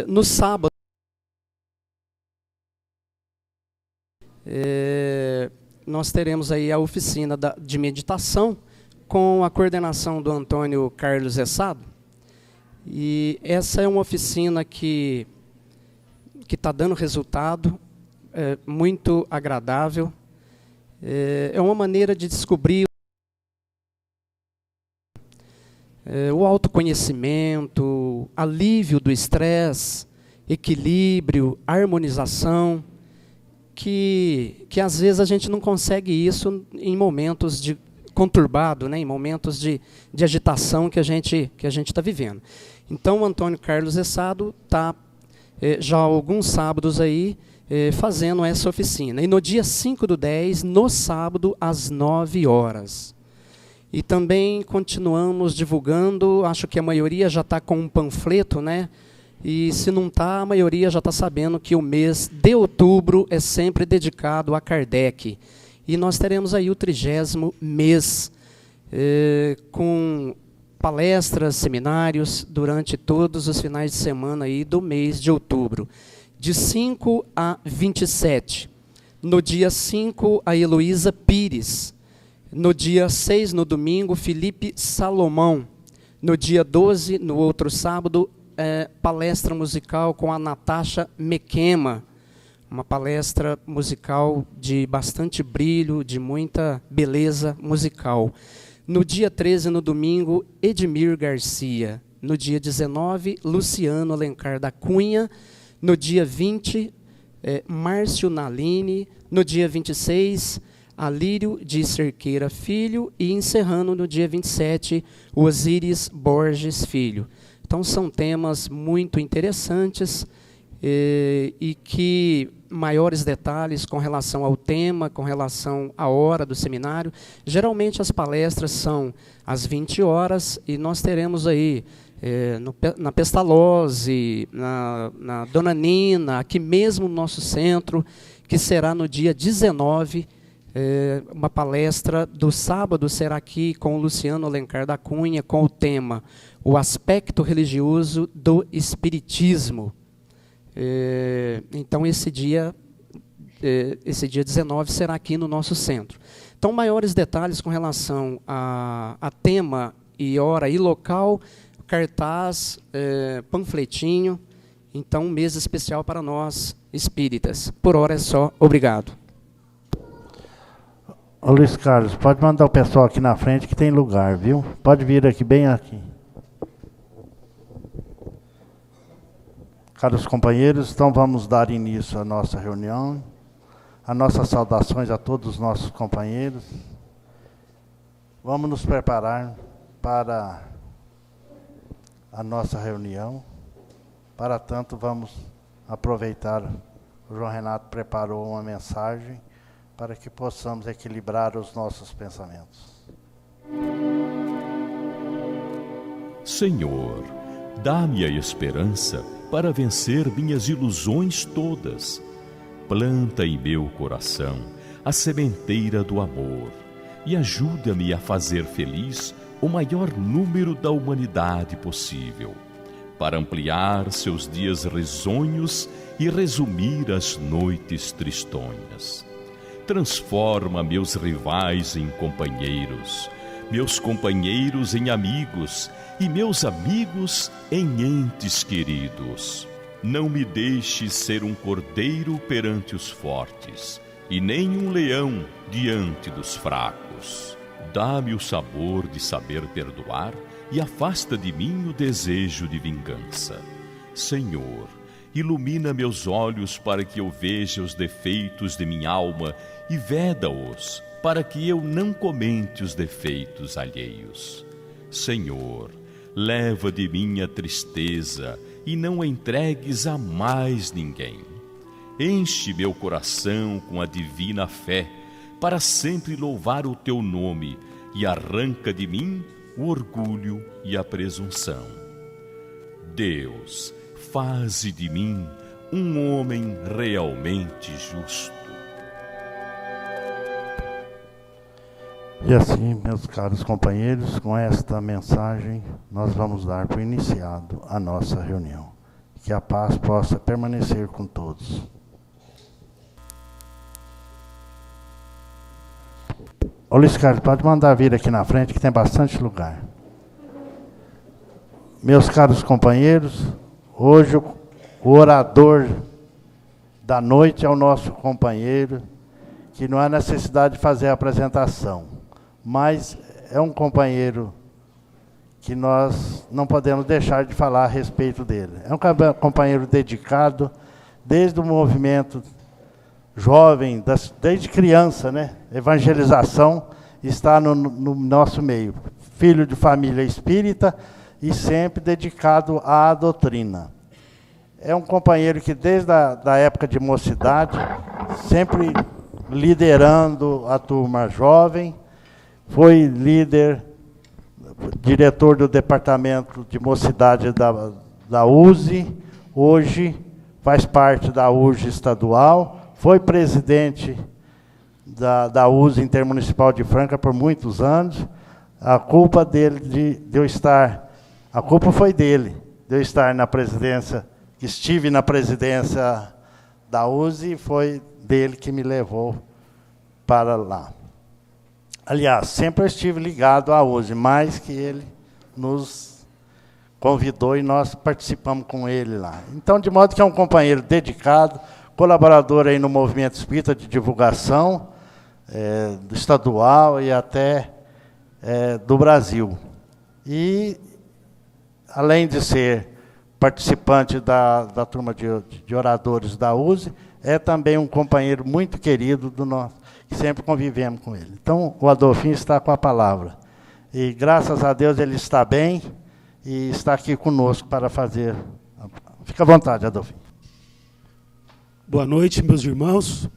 No sábado, nós teremos aí a oficina de meditação com a coordenação do Antônio Carlos Essado. E essa é uma oficina que está dando resultado, muito agradável. É uma maneira de descobrir o autoconhecimento, alívio do estresse, equilíbrio, harmonização, que às vezes a gente não consegue isso em momentos de conturbado, né, em momentos de agitação que a gente está vivendo. Então, o Antônio Carlos Essado está já há alguns sábados aí fazendo essa oficina. E no dia 5/10, no sábado, às 9 horas. E também continuamos divulgando, acho que a maioria já está com um panfleto, né? E se não está, a maioria já está sabendo que o mês de outubro é sempre dedicado a Kardec. E nós teremos aí o 30º mês, com palestras, seminários, durante todos os finais de semana aí do mês de outubro. De 5 a 27. No dia 5, a Heloísa Pires. No dia 6, no domingo, Felipe Salomão. No dia 12, no outro sábado, palestra musical com a Natasha Mequema. Uma palestra musical de bastante brilho, de muita beleza musical. No dia 13, no domingo, Edmir Garcia. No dia 19, Luciano Alencar da Cunha. No dia 20, Márcio Naline. No dia 26, Alírio de Cerqueira Filho. E encerrando no dia 27, Osíris Borges Filho. Então são temas muito interessantes e que maiores detalhes com relação ao tema, com relação à hora do seminário. Geralmente as palestras são às 20 horas e nós teremos aí na Pestalozzi, na Dona Nina, aqui mesmo no nosso centro, que será no dia 19, uma palestra do sábado será aqui com o Luciano Alencar da Cunha, com o tema O Aspecto Religioso do Espiritismo. Então, esse dia 19 será aqui no nosso centro. Então, maiores detalhes com relação a tema e hora e local, cartaz, panfletinho. Então, um mês especial para nós espíritas. Por hora é só. Obrigado. Ô Luiz Carlos, pode mandar o pessoal aqui na frente que tem lugar, viu? Pode vir aqui, bem aqui. Caros companheiros, então vamos dar início à nossa reunião. As nossas saudações a todos os nossos companheiros. Vamos nos preparar para a nossa reunião. Para tanto, vamos aproveitar. O João Renato preparou uma mensagem para que possamos equilibrar os nossos pensamentos. Senhor, dá-me a esperança para vencer minhas ilusões todas. Planta em meu coração a sementeira do amor e ajuda-me a fazer feliz o maior número da humanidade possível, para ampliar seus dias risonhos e resumir as noites tristonhas. Transforma meus rivais em companheiros, meus companheiros em amigos e meus amigos em entes queridos. Não me deixes ser um cordeiro perante os fortes, e nem um leão diante dos fracos. Dá-me o sabor de saber perdoar e afasta de mim o desejo de vingança. Senhor, ilumina meus olhos para que eu veja os defeitos de minha alma e veda-os para que eu não comente os defeitos alheios. Senhor, leva de mim a tristeza e não a entregues a mais ninguém. Enche meu coração com a divina fé para sempre louvar o teu nome e arranca de mim o orgulho e a presunção. Deus, faze de mim um homem realmente justo. E assim, meus caros companheiros, com esta mensagem, nós vamos dar por iniciado a nossa reunião. Que a paz possa permanecer com todos. Ô Luiz Carlos, pode mandar vir aqui na frente, que tem bastante lugar. Meus caros companheiros, hoje o orador da noite é o nosso companheiro, que não há necessidade de fazer a apresentação, mas é um companheiro que nós não podemos deixar de falar a respeito dele. É um companheiro dedicado, desde o movimento jovem, desde criança, né? Evangelização, está no nosso meio. Filho de família espírita e sempre dedicado à doutrina. É um companheiro que, desde a época de mocidade, sempre liderando a turma jovem, foi líder, diretor do departamento de mocidade da USE, hoje faz parte da USE estadual, foi presidente da USE Intermunicipal de Franca por muitos anos. A culpa dele de eu estar, a culpa foi dele, de eu estar na presidência, estive na presidência da USE, e foi dele que me levou para lá. Aliás, sempre eu estive ligado à USE, mais que ele nos convidou e nós participamos com ele lá. Então, de modo que é um companheiro dedicado, colaborador aí no movimento espírita de divulgação, do estadual e até do Brasil. E, além de ser participante da turma de oradores da USE, é também um companheiro muito querido do nosso, que sempre convivemos com ele. Então, o Adolfinho está com a palavra. E, graças a Deus, ele está bem e está aqui conosco para fazer. Fica à vontade, Adolfinho. Boa noite, meus irmãos.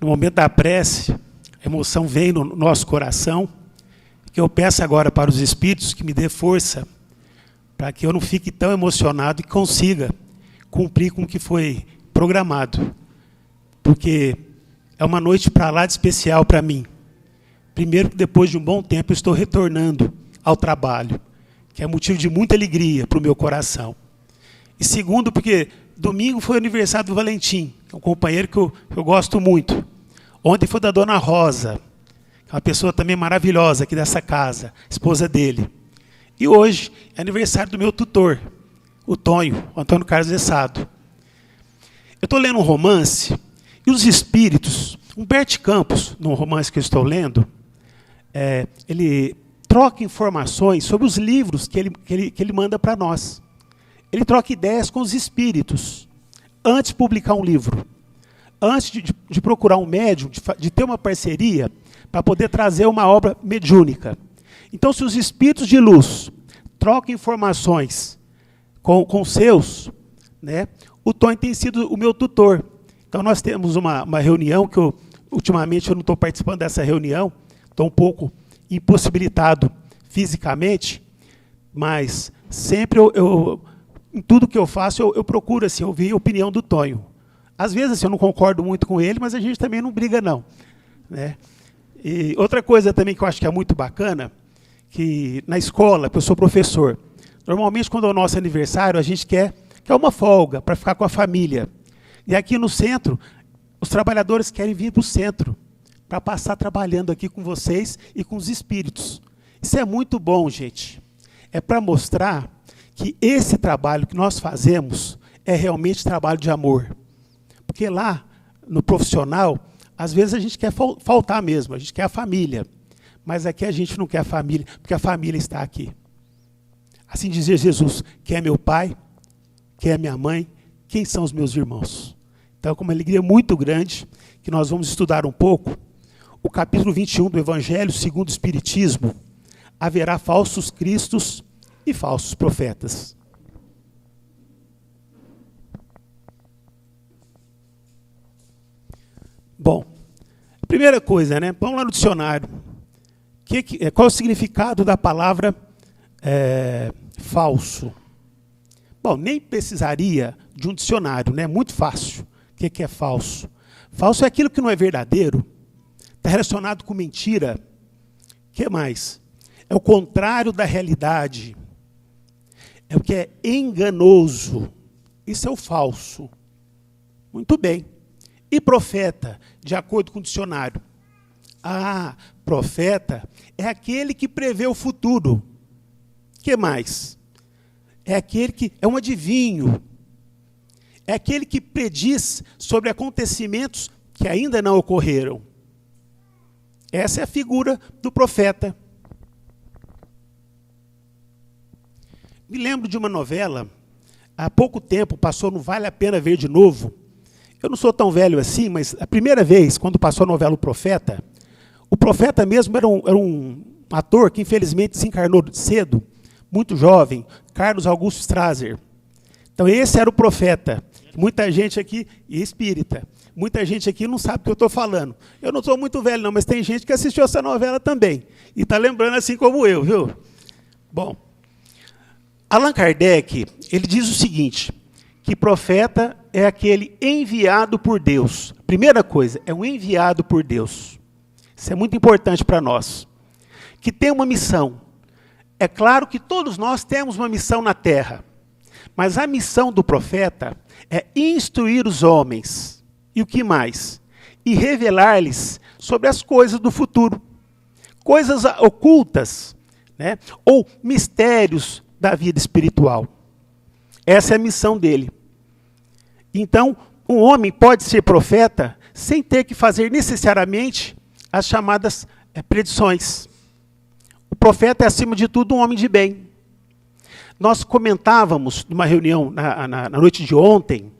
No momento da prece, a emoção vem no nosso coração, que eu peço agora para os Espíritos que me dê força, para que eu não fique tão emocionado e consiga cumprir com o que foi programado. Porque é uma noite para lá de especial para mim. Primeiro, que depois de um bom tempo eu estou retornando ao trabalho, que é motivo de muita alegria para o meu coração. E segundo, porque domingo foi o aniversário do Valentim, que é um companheiro que eu gosto muito. Ontem foi da Dona Rosa, que é uma pessoa também maravilhosa aqui dessa casa, esposa dele. E hoje é aniversário do meu tutor, o Tonho, o Antônio Carlos Dessado. Eu estou lendo um romance, e os espíritos, Humberto Campos, no romance que eu estou lendo, ele troca informações sobre os livros que ele manda para nós. Ele troca ideias com os espíritos, antes de publicar um livro, antes de procurar um médium, de ter uma parceria, para poder trazer uma obra mediúnica. Então, se os espíritos de luz trocam informações com seus, né, o Tony tem sido o meu tutor. Então, nós temos uma reunião, que ultimamente eu não estou participando dessa reunião, estou um pouco impossibilitado fisicamente, mas sempre em tudo que eu faço, eu procuro assim, ouvir a opinião do Tonho. Às vezes assim, eu não concordo muito com ele, mas a gente também não briga, não. Né? E outra coisa também que eu acho que é muito bacana, que na escola, que eu sou professor, normalmente quando é o nosso aniversário, a gente quer uma folga para ficar com a família. E aqui no centro, os trabalhadores querem vir para o centro, para passar trabalhando aqui com vocês e com os espíritos. Isso é muito bom, gente. É para mostrar que esse trabalho que nós fazemos é realmente trabalho de amor. Porque lá, no profissional, às vezes a gente quer faltar mesmo, a gente quer a família. Mas aqui a gente não quer a família, porque a família está aqui. Assim dizia Jesus, quem é meu pai, quem é minha mãe, quem são os meus irmãos. Então, com uma alegria muito grande, que nós vamos estudar um pouco o capítulo 21 do Evangelho segundo o Espiritismo. Haverá falsos cristos e falsos profetas. Bom, primeira coisa, né? Vamos lá no dicionário. Qual é o significado da palavra falso? Bom, nem precisaria de um dicionário, né? Muito fácil. O que é falso? Falso é aquilo que não é verdadeiro, está relacionado com mentira. O que mais? É o contrário da realidade. é o que é enganoso. Isso é o falso. Muito bem. E profeta, de acordo com o dicionário? Profeta é aquele que prevê o futuro. O que mais? É aquele que é um adivinho. É aquele que prediz sobre acontecimentos que ainda não ocorreram. Essa é a figura do profeta. Me lembro de uma novela, há pouco tempo, passou no Vale a Pena Ver de Novo. Eu não sou tão velho assim, mas a primeira vez, quando passou a novela O Profeta mesmo era um ator que infelizmente desencarnou cedo, muito jovem, Carlos Augusto Strasser. Então esse era o Profeta. Muita gente aqui, e espírita, muita gente aqui não sabe o que eu estou falando. Eu não sou muito velho não, mas tem gente que assistiu essa novela também. E está lembrando assim como eu, viu? Bom, Allan Kardec, ele diz o seguinte, que profeta é aquele enviado por Deus. Primeira coisa, é um enviado por Deus. Isso é muito importante para nós. Que tem uma missão. É claro que todos nós temos uma missão na Terra. Mas a missão do profeta é instruir os homens. E o que mais? E revelar-lhes sobre as coisas do futuro. Coisas ocultas, né? Ou mistérios da vida espiritual. Essa é a missão dele. Então, um homem pode ser profeta sem ter que fazer necessariamente as chamadas predições. O profeta é, acima de tudo, um homem de bem. Nós comentávamos, numa reunião na noite de ontem,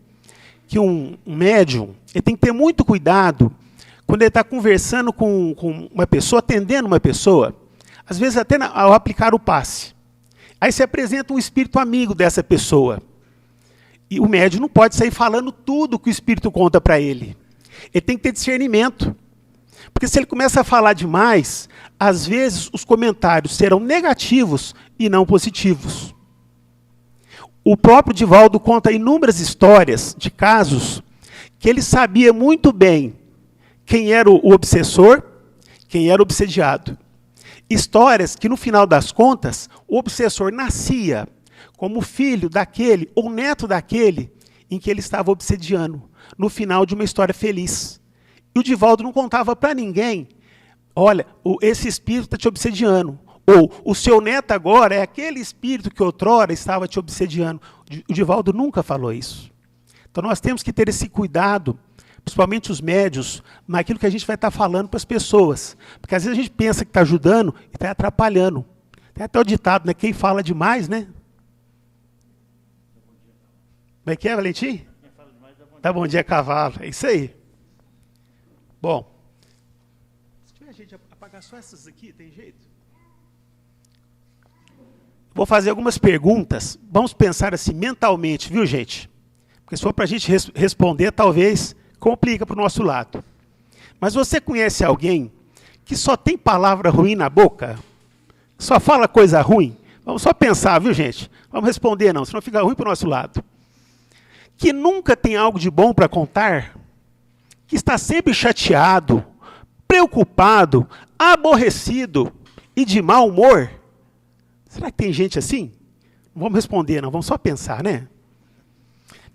que um médium ele tem que ter muito cuidado quando ele está conversando com uma pessoa, atendendo uma pessoa, às vezes até ao aplicar o passe. Aí se apresenta um espírito amigo dessa pessoa. E o médium não pode sair falando tudo que o espírito conta para ele. Ele tem que ter discernimento. Porque se ele começa a falar demais, às vezes os comentários serão negativos e não positivos. O próprio Divaldo conta inúmeras histórias de casos que ele sabia muito bem quem era o obsessor, quem era o obsediado. Histórias que, no final das contas, o obsessor nascia como filho daquele ou neto daquele em que ele estava obsediando, no final de uma história feliz. E o Divaldo não contava para ninguém, olha, esse espírito está te obsediando. Ou o seu neto agora é aquele espírito que outrora estava te obsediando. O Divaldo nunca falou isso. Então nós temos que ter esse cuidado, principalmente os médios, naquilo que a gente vai estar falando para as pessoas. Porque às vezes a gente pensa que está ajudando e está atrapalhando. Tem até o ditado, né? Quem fala demais, né? Como é que é, Valentim? Dá bom dia, cavalo. É isso aí. Bom, se tiver gente apagar só essas aqui, tem jeito? Vou fazer algumas perguntas. Vamos pensar assim mentalmente, viu, gente? Porque se for para a gente responder, talvez complica para o nosso lado. Mas você conhece alguém que só tem palavra ruim na boca? Só fala coisa ruim? Vamos só pensar, viu, gente? Vamos responder não, senão fica ruim para o nosso lado. Que nunca tem algo de bom para contar? Que está sempre chateado, preocupado, aborrecido e de mau humor? Será que tem gente assim? Não vamos responder, não, vamos só pensar, né?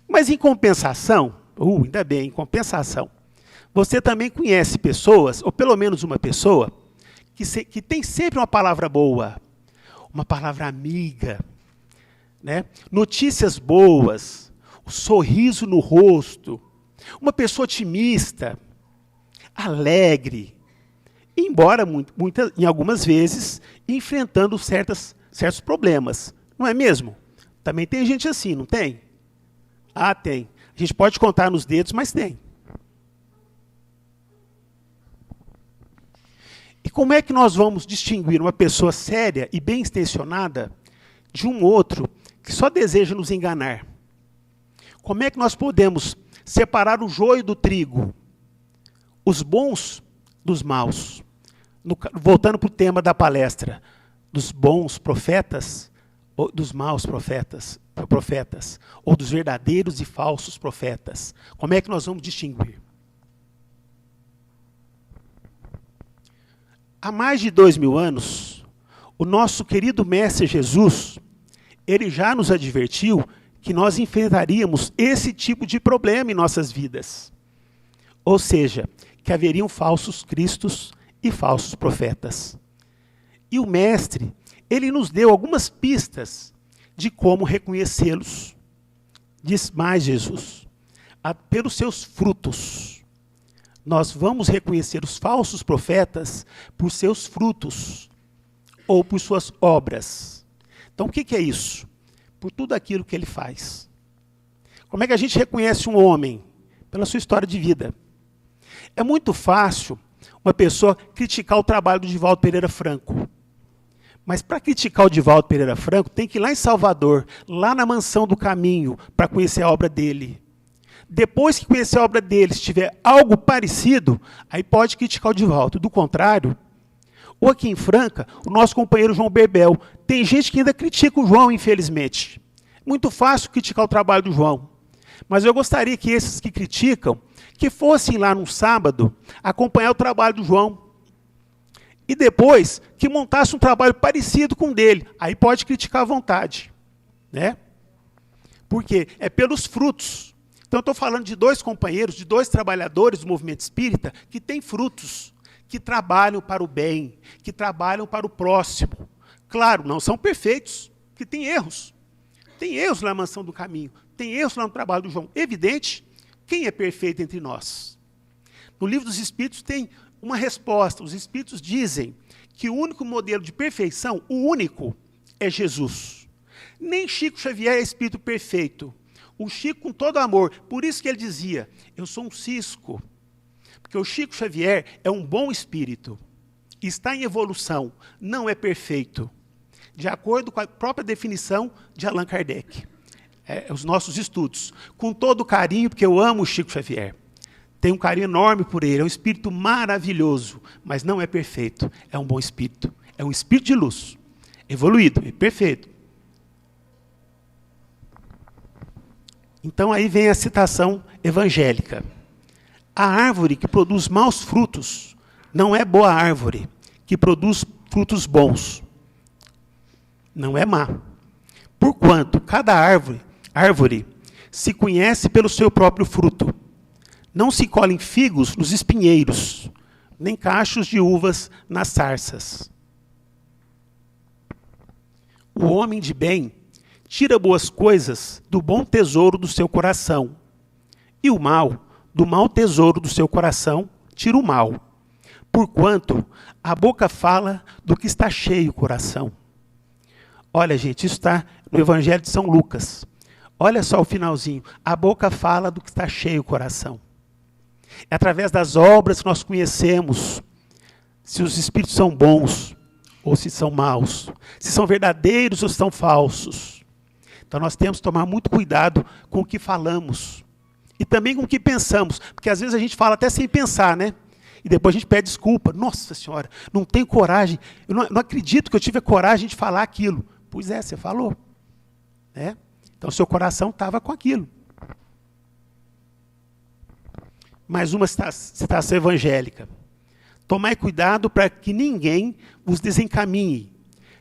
Mas em compensação, ainda bem, em compensação, você também conhece pessoas, ou pelo menos uma pessoa, que tem sempre uma palavra boa, uma palavra amiga, né? Notícias boas, o sorriso no rosto, uma pessoa otimista, alegre, embora em algumas vezes enfrentando certos problemas, não é mesmo? Também tem gente assim, não tem? Ah, tem. A gente pode contar nos dedos, mas tem. E como é que nós vamos distinguir uma pessoa séria e bem intencionada de um outro que só deseja nos enganar? Como é que nós podemos separar o joio do trigo, os bons dos maus? Voltando para o tema da palestra, dos bons profetas ou dos maus profetas, ou dos verdadeiros e falsos profetas. Como é que nós vamos distinguir? Há mais de 2000 anos, o nosso querido Mestre Jesus, ele já nos advertiu que nós enfrentaríamos esse tipo de problema em nossas vidas. Ou seja, que haveriam falsos cristos e falsos profetas. E o mestre, ele nos deu algumas pistas de como reconhecê-los. Diz mais Jesus, pelos seus frutos. Nós vamos reconhecer os falsos profetas por seus frutos ou por suas obras. Então, o que é isso? Por tudo aquilo que ele faz. Como é que a gente reconhece um homem? Pela sua história de vida. É muito fácil uma pessoa criticar o trabalho do Divaldo Pereira Franco. Mas para criticar o Divaldo Pereira Franco, tem que ir lá em Salvador, lá na Mansão do Caminho, para conhecer a obra dele. Depois que conhecer a obra dele, se tiver algo parecido, aí pode criticar o Divaldo. Do contrário, ou aqui em Franca, o nosso companheiro João Berbel. Tem gente que ainda critica o João, infelizmente. Muito fácil criticar o trabalho do João. Mas eu gostaria que esses que criticam, que fossem lá num sábado, acompanhar o trabalho do João. E depois, que montasse um trabalho parecido com o dele. Aí pode criticar à vontade. Né? Porque é pelos frutos. Então, eu estou falando de dois companheiros, de dois trabalhadores do movimento espírita, que têm frutos, que trabalham para o bem, que trabalham para o próximo. Claro, não são perfeitos, que tem erros. Tem erros na Mansão do Caminho, tem erros lá no trabalho do João. Evidente, quem é perfeito entre nós? No Livro dos Espíritos tem uma resposta. Os Espíritos dizem que o único modelo de perfeição, o único, é Jesus. Nem Chico Xavier é espírito perfeito. O Chico com todo amor. Por isso que ele dizia, eu sou um cisco. Porque o Chico Xavier é um bom espírito. Está em evolução, não é perfeito. De acordo com a própria definição de Allan Kardec. Os nossos estudos. Com todo carinho, porque eu amo o Chico Xavier. Tenho um carinho enorme por ele. É um espírito maravilhoso, mas não é perfeito. É um bom espírito. É um espírito de luz. Evoluído, é perfeito. Então aí vem a citação evangélica. A árvore que produz maus frutos não é boa árvore, que produz frutos bons. Não é má. Porquanto cada árvore se conhece pelo seu próprio fruto. Não se colhem figos nos espinheiros, nem cachos de uvas nas sarças. O homem de bem tira boas coisas do bom tesouro do seu coração, e o mal, do mau tesouro do seu coração, tira o mal. Porquanto a boca fala do que está cheio o coração. Olha, gente, isso está no Evangelho de São Lucas. Olha só o finalzinho. A boca fala do que está cheio o coração. É através das obras que nós conhecemos se os espíritos são bons ou se são maus, se são verdadeiros ou se são falsos. Então nós temos que tomar muito cuidado com o que falamos. E também com o que pensamos. Porque às vezes a gente fala até sem pensar, né? E depois a gente pede desculpa. Nossa senhora, não tenho coragem. Eu não acredito que eu tive a coragem de falar aquilo. Pois é, você falou. Né? Então seu coração estava com aquilo. Mais uma citação evangélica. Tomai cuidado para que ninguém vos desencaminhe.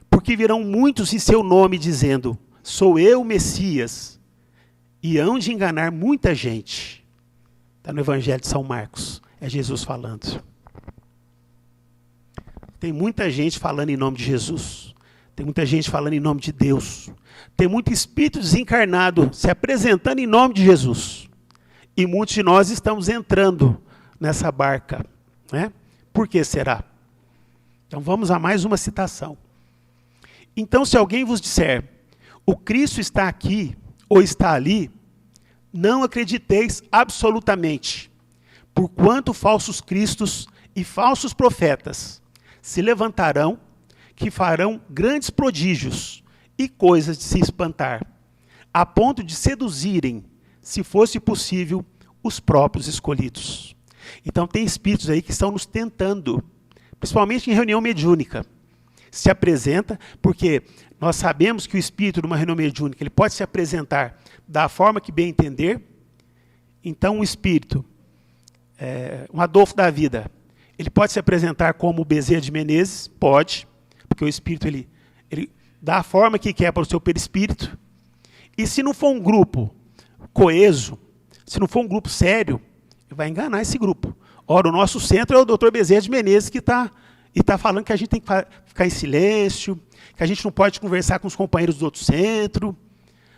Porque virão muitos em seu nome dizendo, sou eu o Messias. E hão de enganar muita gente. Está no Evangelho de São Marcos. É Jesus falando. Tem muita gente falando em nome de Jesus. Tem muita gente falando em nome de Deus. Tem muito espírito desencarnado se apresentando em nome de Jesus. E muitos de nós estamos entrando nessa barca. Né? Por que será? Então vamos a mais uma citação. Então se alguém vos disser, o Cristo está aqui ou está ali, não acrediteis absolutamente, porquanto falsos cristos e falsos profetas se levantarão, que farão grandes prodígios e coisas de se espantar, a ponto de seduzirem, se fosse possível, os próprios escolhidos. Então tem espíritos aí que estão nos tentando, principalmente em reunião mediúnica. Se apresenta, porque nós sabemos que o espírito de uma reunião mediúnica, ele pode se apresentar da forma que bem entender. Então um espírito, um Adolfo da Vida, ele pode se apresentar como o Bezerra de Menezes? Pode, porque o espírito ele dá a forma que quer para o seu perispírito. E se não for um grupo coeso, se não for um grupo sério, vai enganar esse grupo. Ora, o nosso centro é o Dr. Bezerra de Menezes, que está falando que a gente tem que ficar em silêncio, que a gente não pode conversar com os companheiros do outro centro,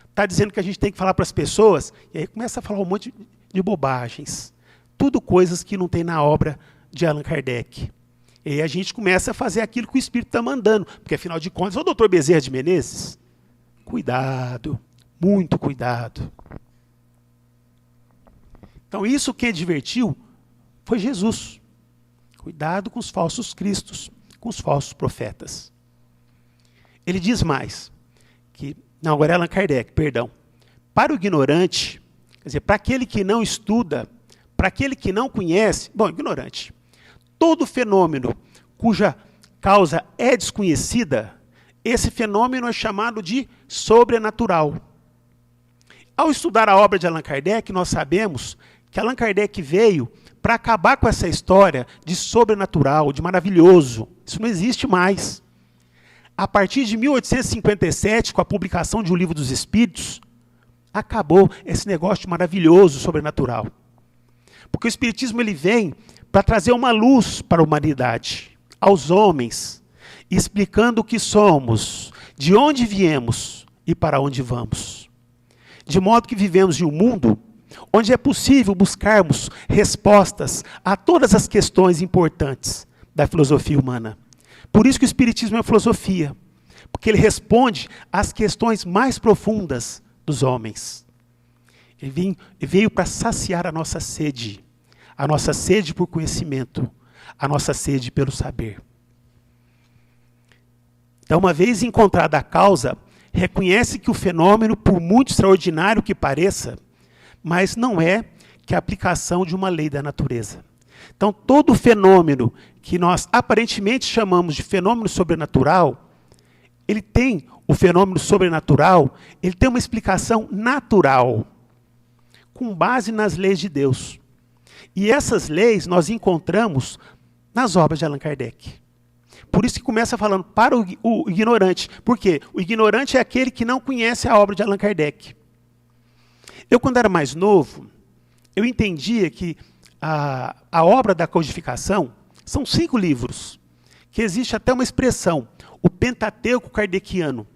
está dizendo que a gente tem que falar para as pessoas, e aí começa a falar um monte de bobagens. Tudo coisas que não tem na obra de Allan Kardec. E aí a gente começa a fazer aquilo que o Espírito está mandando, porque afinal de contas, é o Dr. Bezerra de Menezes. Cuidado, muito cuidado. Então isso quem advertiu foi Jesus. Cuidado com os falsos cristos, com os falsos profetas. Ele diz mais, não, agora é Allan Kardec, perdão. Para o ignorante, quer dizer, para aquele que não estuda, para aquele que não conhece, ignorante, todo fenômeno cuja causa é desconhecida, esse fenômeno é chamado de sobrenatural. Ao estudar a obra de Allan Kardec, nós sabemos que Allan Kardec veio para acabar com essa história de sobrenatural, de maravilhoso. Isso não existe mais. A partir de 1857, com a publicação de O Livro dos Espíritos, acabou esse negócio de maravilhoso, sobrenatural. Porque o Espiritismo ele vem para trazer uma luz para a humanidade, aos homens, explicando o que somos, de onde viemos e para onde vamos. De modo que vivemos em um mundo onde é possível buscarmos respostas a todas as questões importantes da filosofia humana. Por isso que o Espiritismo é uma filosofia, porque ele responde às questões mais profundas dos homens. Ele veio para saciar a nossa sede por conhecimento, a nossa sede pelo saber. Então, uma vez encontrada a causa, reconhece que o fenômeno, por muito extraordinário que pareça, mas não é que a aplicação de uma lei da natureza. Então, todo fenômeno que nós aparentemente chamamos de fenômeno sobrenatural, ele tem o fenômeno sobrenatural, ele tem uma explicação natural, com base nas leis de Deus. E essas leis nós encontramos nas obras de Allan Kardec. Por isso que começa falando para o ignorante. Por quê? O ignorante é aquele que não conhece a obra de Allan Kardec. Eu, quando era mais novo, eu entendia que a obra da codificação são 5 livros, que existe até uma expressão, o Pentateuco kardeciano.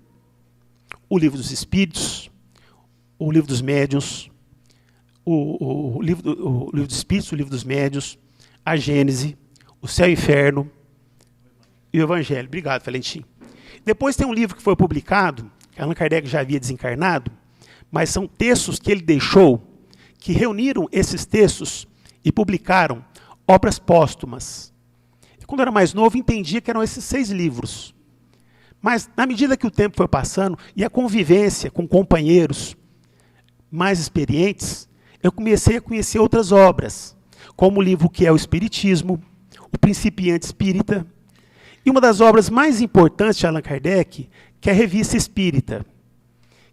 O Livro dos Espíritos, o Livro dos Médiuns, o livro dos Espíritos, o Livro dos Médiuns, a Gênese, o Céu e o Inferno e o Evangelho. Obrigado, Valentim. Depois tem um livro que foi publicado, que Allan Kardec já havia desencarnado, mas são textos que ele deixou, que reuniram esses textos e publicaram obras póstumas. E quando eu era mais novo, entendia que eram esses 6 livros. Mas, na medida que o tempo foi passando, e a convivência com companheiros mais experientes, eu comecei a conhecer outras obras, como o livro que é o Espiritismo, o Principiante Espírita, e uma das obras mais importantes de Allan Kardec, que é a Revista Espírita,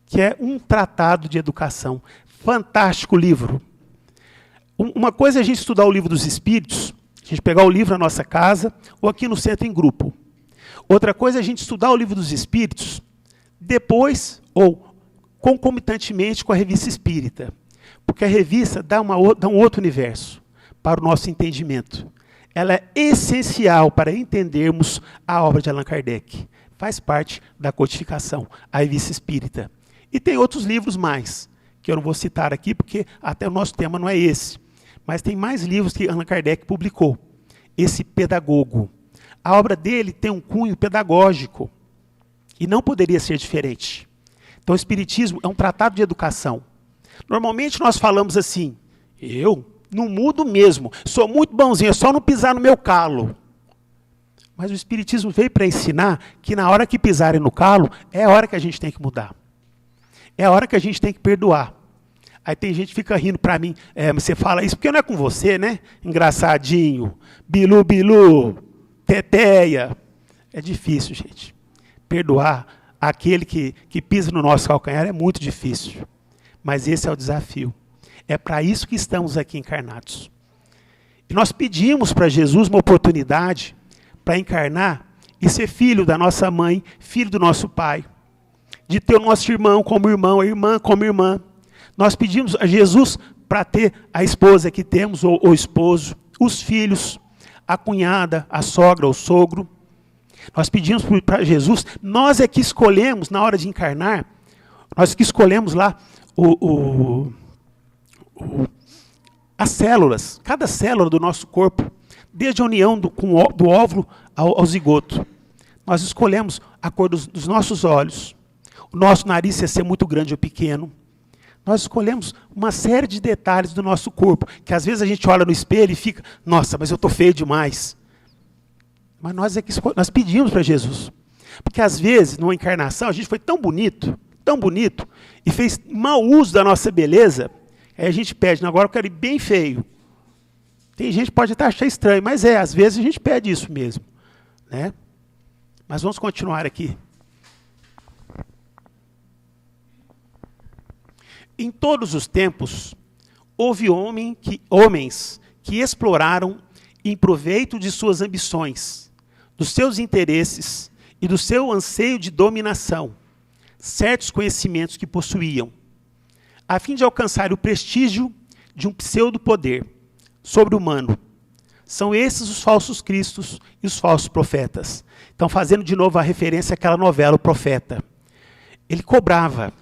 que é um tratado de educação. Fantástico livro. Uma coisa é a gente estudar o Livro dos Espíritos, a gente pegar o livro na nossa casa, ou aqui no centro em grupo. Outra coisa é a gente estudar o Livro dos Espíritos, depois, ou concomitantemente com a Revista Espírita. Porque a revista dá um outro universo para o nosso entendimento. Ela é essencial para entendermos a obra de Allan Kardec. Faz parte da codificação, a Revista Espírita. E tem outros livros mais, que eu não vou citar aqui, porque até o nosso tema não é esse. Mas tem mais livros que Allan Kardec publicou. Esse pedagogo. A obra dele tem um cunho pedagógico. E não poderia ser diferente. Então o Espiritismo é um tratado de educação. Normalmente nós falamos assim, eu não mudo mesmo, sou muito bonzinho, é só não pisar no meu calo. Mas o Espiritismo veio para ensinar que na hora que pisarem no calo, é a hora que a gente tem que mudar. É a hora que a gente tem que perdoar. Aí tem gente que fica rindo para mim, mas você fala isso porque não é com você, né? Engraçadinho, bilu, bilu, teteia. É difícil, gente. Perdoar aquele que pisa no nosso calcanhar é muito difícil. Mas esse é o desafio. É para isso que estamos aqui encarnados. E nós pedimos para Jesus uma oportunidade para encarnar e ser filho da nossa mãe, filho do nosso pai. De ter o nosso irmão como irmão, a irmã como irmã. Nós pedimos a Jesus para ter a esposa que temos, ou o esposo, os filhos, a cunhada, a sogra, o sogro. Nós pedimos para Jesus, nós é que escolhemos, na hora de encarnar, nós que escolhemos lá as células, cada célula do nosso corpo, desde a união do óvulo ao zigoto. Nós escolhemos a cor dos nossos olhos, o nosso nariz ia ser muito grande ou pequeno. Nós escolhemos uma série de detalhes do nosso corpo, que às vezes a gente olha no espelho e fica, nossa, mas eu estou feio demais. Mas nós pedimos para Jesus. Porque às vezes, numa encarnação, a gente foi tão bonito, e fez mau uso da nossa beleza, aí a gente pede, agora eu quero ir bem feio. Tem gente que pode até achar estranho, mas às vezes a gente pede isso mesmo. Né? Mas vamos continuar aqui. Em todos os tempos, houve homens que exploraram em proveito de suas ambições, dos seus interesses e do seu anseio de dominação, certos conhecimentos que possuíam, a fim de alcançar o prestígio de um pseudo-poder sobre-humano. São esses os falsos cristos e os falsos profetas. Então, fazendo de novo a referência àquela novela, O Profeta. Ele cobrava,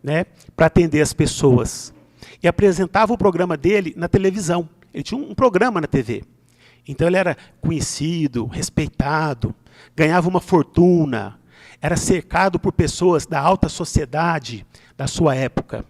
né, para atender as pessoas. E apresentava o programa dele na televisão. Ele tinha um programa na TV. Então ele era conhecido, respeitado, ganhava uma fortuna, era cercado por pessoas da alta sociedade da sua época.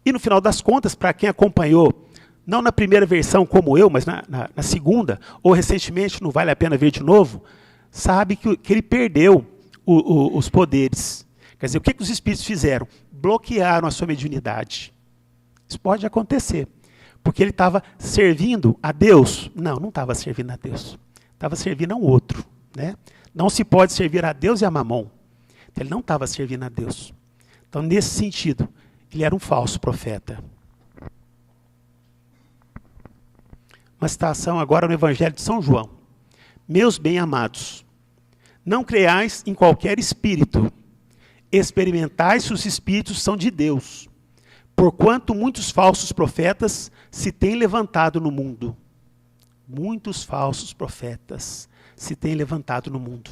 E no final das contas, para quem acompanhou, não na primeira versão como eu, mas na segunda, ou recentemente, não vale a pena ver de novo, sabe que ele perdeu os poderes. Quer dizer, o que os espíritos fizeram? Bloquearam a sua mediunidade. Isso pode acontecer. Porque ele estava servindo a Deus. Não estava servindo a Deus. Estava servindo a um outro. Né? Não se pode servir a Deus e a Mamon. Então, ele não estava servindo a Deus. Então, nesse sentido, ele era um falso profeta. Uma citação agora no Evangelho de São João. Meus bem-amados, não creais em qualquer espírito. Experimentai se os espíritos são de Deus. Porquanto muitos falsos profetas se têm levantado no mundo. Muitos falsos profetas se têm levantado no mundo.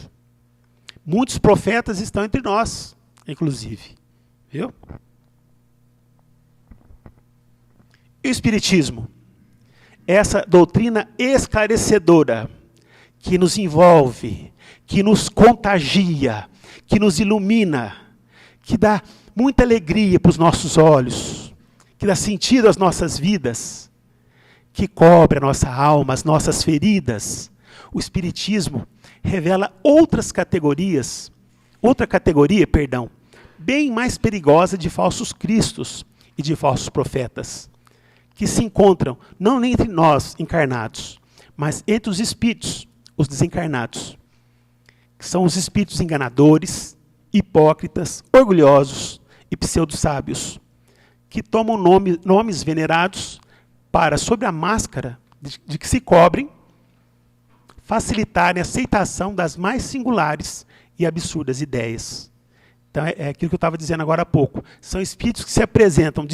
Muitos profetas estão entre nós, inclusive. Viu? E o Espiritismo? Essa doutrina esclarecedora, que nos envolve, que nos contagia, que nos ilumina, que dá muita alegria para os nossos olhos, que dá sentido às nossas vidas, que cobre a nossa alma, as nossas feridas. O Espiritismo revela outra categoria, bem mais perigosa de falsos cristos e de falsos profetas, que se encontram não entre nós encarnados, mas entre os espíritos, os desencarnados, que são os espíritos enganadores, hipócritas, orgulhosos e pseudo-sábios, que tomam nomes venerados para, sob a máscara de que se cobrem, facilitarem a aceitação das mais singulares e absurdas ideias. Então, é aquilo que eu estava dizendo agora há pouco. São espíritos que se apresentam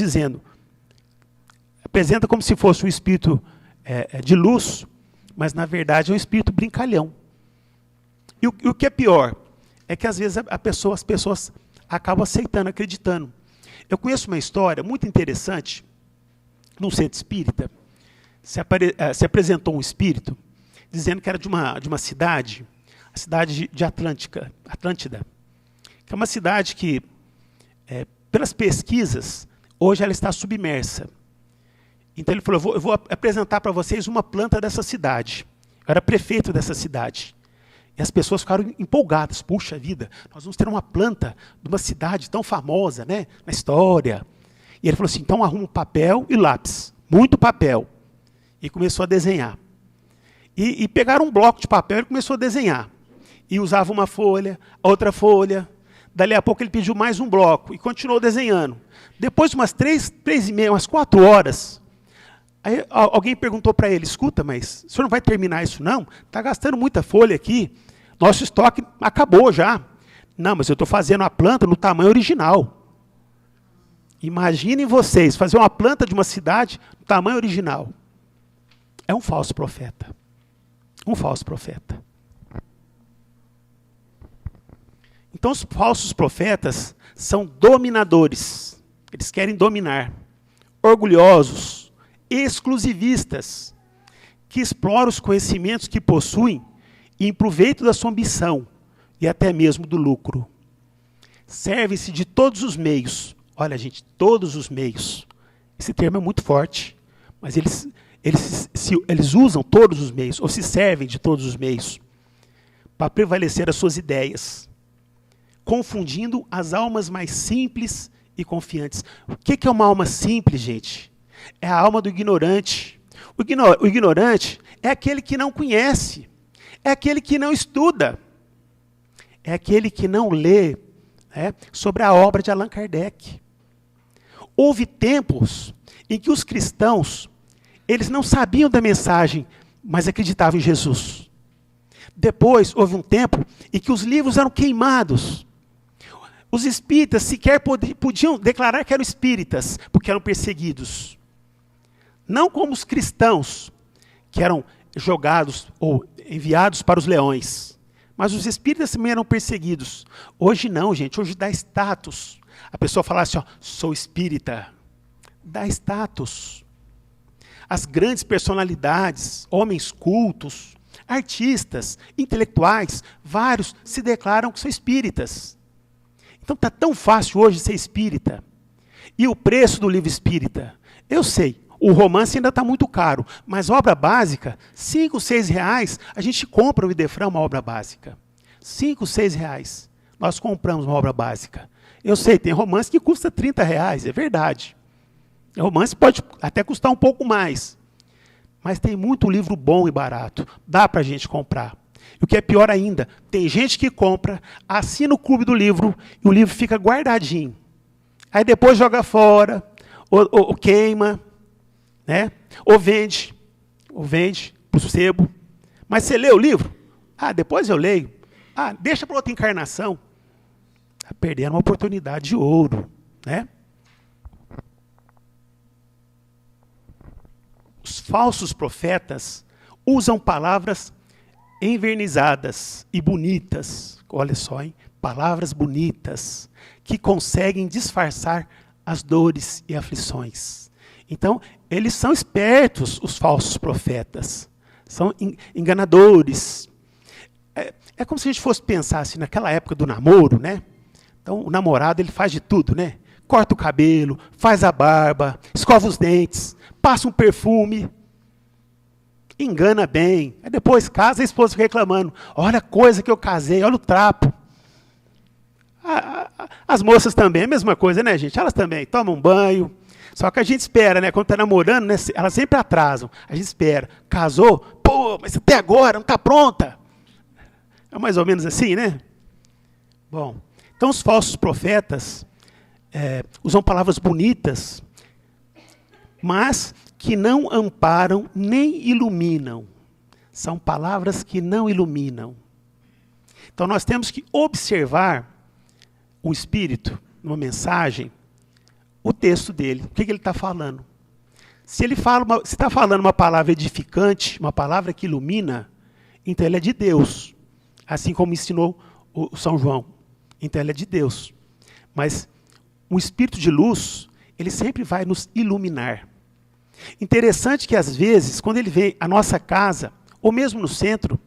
apresenta como se fosse um espírito de luz, mas, na verdade, é um espírito brincalhão. E o que é pior é que, às vezes, as pessoas acabam aceitando, acreditando. Eu conheço uma história muito interessante. Num centro espírita, se apresentou um espírito dizendo que era de uma cidade, a cidade de Atlântida, que é uma cidade que, pelas pesquisas, hoje ela está submersa. Então ele falou, eu vou apresentar para vocês uma planta dessa cidade. Eu era prefeito dessa cidade. E as pessoas ficaram empolgadas. Puxa vida, nós vamos ter uma planta de uma cidade tão famosa, né, na história. E ele falou assim, então arruma um papel e lápis. Muito papel. E começou a desenhar. E pegaram um bloco de papel e ele começou a desenhar. E usava uma folha, outra folha. Dali a pouco ele pediu mais um bloco e continuou desenhando. Depois de umas 3h30, umas 4 horas, aí alguém perguntou para ele, escuta, mas o senhor não vai terminar isso não? Está gastando muita folha aqui. Nosso estoque acabou já. Não, mas eu estou fazendo a planta no tamanho original. Imaginem vocês, fazer uma planta de uma cidade no tamanho original. É um falso profeta. Um falso profeta. Então os falsos profetas são dominadores. Eles querem dominar. Orgulhosos, exclusivistas, que exploram os conhecimentos que possuem em proveito da sua ambição e até mesmo do lucro. Servem-se de todos os meios. Olha, gente, todos os meios. Esse termo é muito forte, mas eles usam todos os meios, ou se servem de todos os meios, para prevalecer as suas ideias, confundindo as almas mais simples e confiantes. O que é uma alma simples, gente? É a alma do ignorante. O ignorante é aquele que não conhece, é aquele que não estuda, é aquele que não lê sobre a obra de Allan Kardec. Houve tempos em que os cristãos, eles não sabiam da mensagem, mas acreditavam em Jesus. Depois, houve um tempo em que os livros eram queimados. Os espíritas sequer podiam declarar que eram espíritas, porque eram perseguidos. Não como os cristãos, que eram jogados ou enviados para os leões. Mas os espíritas também eram perseguidos. Hoje não, gente. Hoje dá status. A pessoa fala assim, sou espírita. Dá status. As grandes personalidades, homens cultos, artistas, intelectuais, vários se declaram que são espíritas. Então está tão fácil hoje ser espírita. E o preço do livro espírita? Eu sei, o romance ainda está muito caro, mas obra básica, 5, 6 reais, a gente compra o Idefran, uma obra básica. 5, 6 reais, nós compramos uma obra básica. Eu sei, tem romance que custa 30 reais, é verdade. O romance pode até custar um pouco mais, mas tem muito livro bom e barato, dá para a gente comprar. E o que é pior ainda, tem gente que compra, assina o clube do livro e o livro fica guardadinho. Aí depois joga fora, ou queima, né? Ou vende para o sebo. Mas você lê o livro? Depois eu leio. Deixa para outra encarnação. Está perdendo uma oportunidade de ouro, né? Os falsos profetas usam palavras envernizadas e bonitas, olha só, hein? Palavras bonitas, que conseguem disfarçar as dores e aflições. Então, eles são espertos, os falsos profetas, são enganadores. É como se a gente fosse pensar assim, naquela época do namoro, né? Então, o namorado, ele faz de tudo, né? Corta o cabelo, faz a barba, escova os dentes, passa um perfume, engana bem. Aí depois casa, a esposa fica reclamando. Olha a coisa que eu casei, olha o trapo. As moças também, a mesma coisa, né, gente? Elas também tomam um banho. Só que a gente espera, né? Quando está namorando, né, elas sempre atrasam. A gente espera. Casou? Pô, mas até agora não está pronta. É mais ou menos assim, né? Bom, então os falsos profetas usam palavras bonitas, mas que não amparam nem iluminam. São palavras que não iluminam. Então nós temos que observar o Espírito, numa mensagem, o texto dele. O que ele está falando? Se ele está falando uma palavra edificante, uma palavra que ilumina, então ele é de Deus. Assim como ensinou o São João. Então ele é de Deus. Mas o Espírito de luz, ele sempre vai nos iluminar. Interessante que, às vezes, quando ele vem à nossa casa, ou mesmo no centro,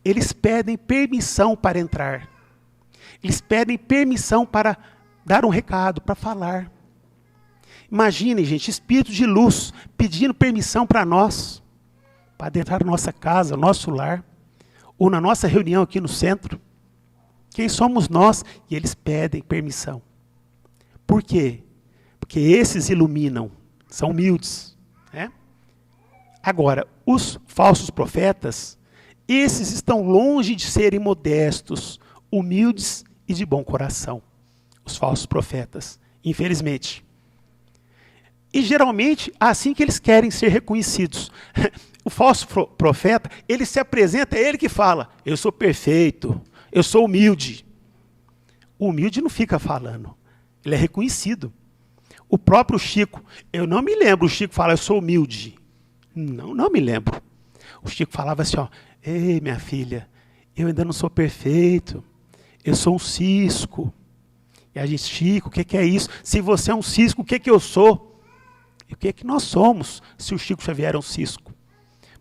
eles pedem permissão para entrar. Eles pedem permissão para dar um recado, para falar. Imaginem, gente, espírito de luz pedindo permissão para nós, para entrar na nossa casa, no nosso lar, ou na nossa reunião aqui no centro. Quem somos nós? E eles pedem permissão. Por quê? Porque esses iluminam, são humildes. Né? Agora, os falsos profetas, esses estão longe de serem modestos, humildes e de bom coração. Os falsos profetas, infelizmente. E geralmente, assim que eles querem ser reconhecidos. O falso profeta, ele se apresenta, é ele que fala, eu sou perfeito, eu sou humilde. O humilde não fica falando, ele é reconhecido. O próprio Chico, eu não me lembro, o Chico fala, eu sou humilde. Não me lembro. O Chico falava assim, ó, ei, minha filha, eu ainda não sou perfeito, eu sou um cisco. E a gente, Chico, o que é isso? Se você é um cisco, o que eu sou? E o que nós somos, se o Chico Xavier era um cisco?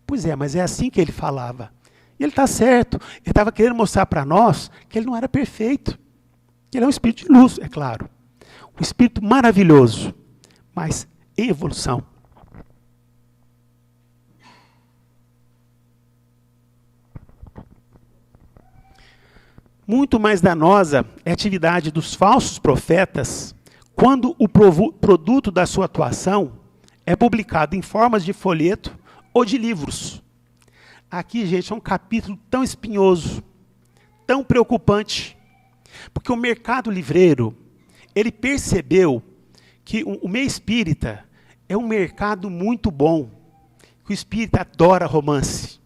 Pois é, mas é assim que ele falava. E ele está certo. Ele estava querendo mostrar para nós que ele não era perfeito. Que ele é um espírito de luz, é claro. Um espírito maravilhoso, mas em evolução. Muito mais danosa é a atividade dos falsos profetas quando o produto da sua atuação é publicado em formas de folheto ou de livros. Aqui, gente, é um capítulo tão espinhoso, tão preocupante, porque o mercado livreiro, ele percebeu que o meio espírita é um mercado muito bom, que o espírita adora romance.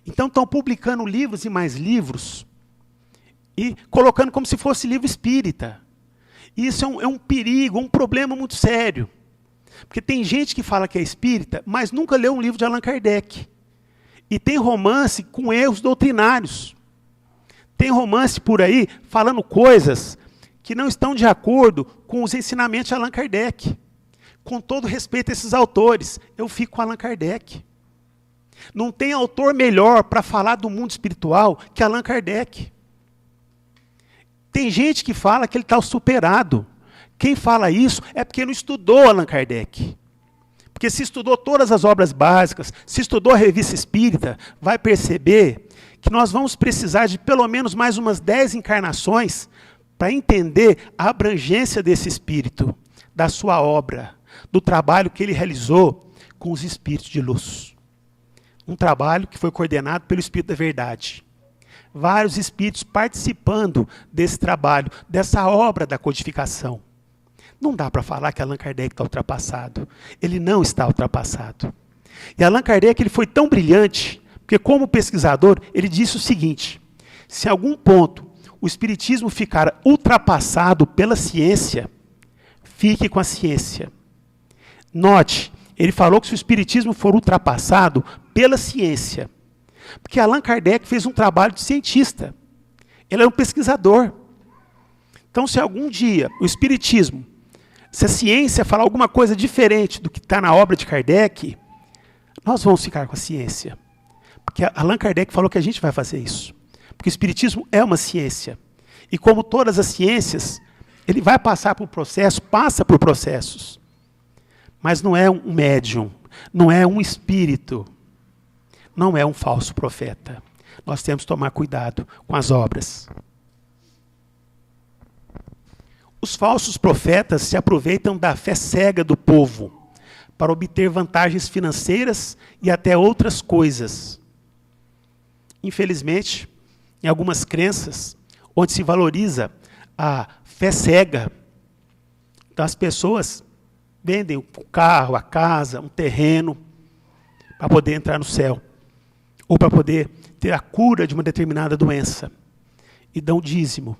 Então, estão publicando livros e mais livros, e colocando como se fosse livro espírita. E isso é um perigo, um problema muito sério. Porque tem gente que fala que é espírita, mas nunca leu um livro de Allan Kardec. E tem romance com erros doutrinários. Tem romance por aí falando coisas que não estão de acordo com os ensinamentos de Allan Kardec. Com todo respeito a esses autores, eu fico com Allan Kardec. Não tem autor melhor para falar do mundo espiritual que Allan Kardec. Tem gente que fala que ele está superado. Quem fala isso é porque não estudou Allan Kardec. Porque se estudou todas as obras básicas, se estudou a Revista Espírita, vai perceber que nós vamos precisar de pelo menos mais umas 10 encarnações para entender a abrangência desse espírito, da sua obra, do trabalho que ele realizou com os espíritos de luz. Um trabalho que foi coordenado pelo Espírito da Verdade. Vários espíritos participando desse trabalho, dessa obra da codificação. Não dá para falar que Allan Kardec está ultrapassado. Ele não está ultrapassado. E Allan Kardec ele foi tão brilhante, porque como pesquisador, ele disse o seguinte, se em algum ponto o espiritismo ficar ultrapassado pela ciência, fique com a ciência. Note, ele falou que se o espiritismo for ultrapassado pela ciência, porque Allan Kardec fez um trabalho de cientista. Ele era um pesquisador. Então, se algum dia o espiritismo, se a ciência falar alguma coisa diferente do que está na obra de Kardec, nós vamos ficar com a ciência. Porque Allan Kardec falou que a gente vai fazer isso. Porque o espiritismo é uma ciência. E como todas as ciências, ele vai passar por processo, passa por processos. Mas não é um médium, não é um espírito, não é um falso profeta. Nós temos que tomar cuidado com as obras. Os falsos profetas se aproveitam da fé cega do povo para obter vantagens financeiras e até outras coisas. Infelizmente, em algumas crenças, onde se valoriza a fé cega, então as pessoas vendem o carro, a casa, um terreno, para poder entrar no céu, ou para poder ter a cura de uma determinada doença, e dão dízimo.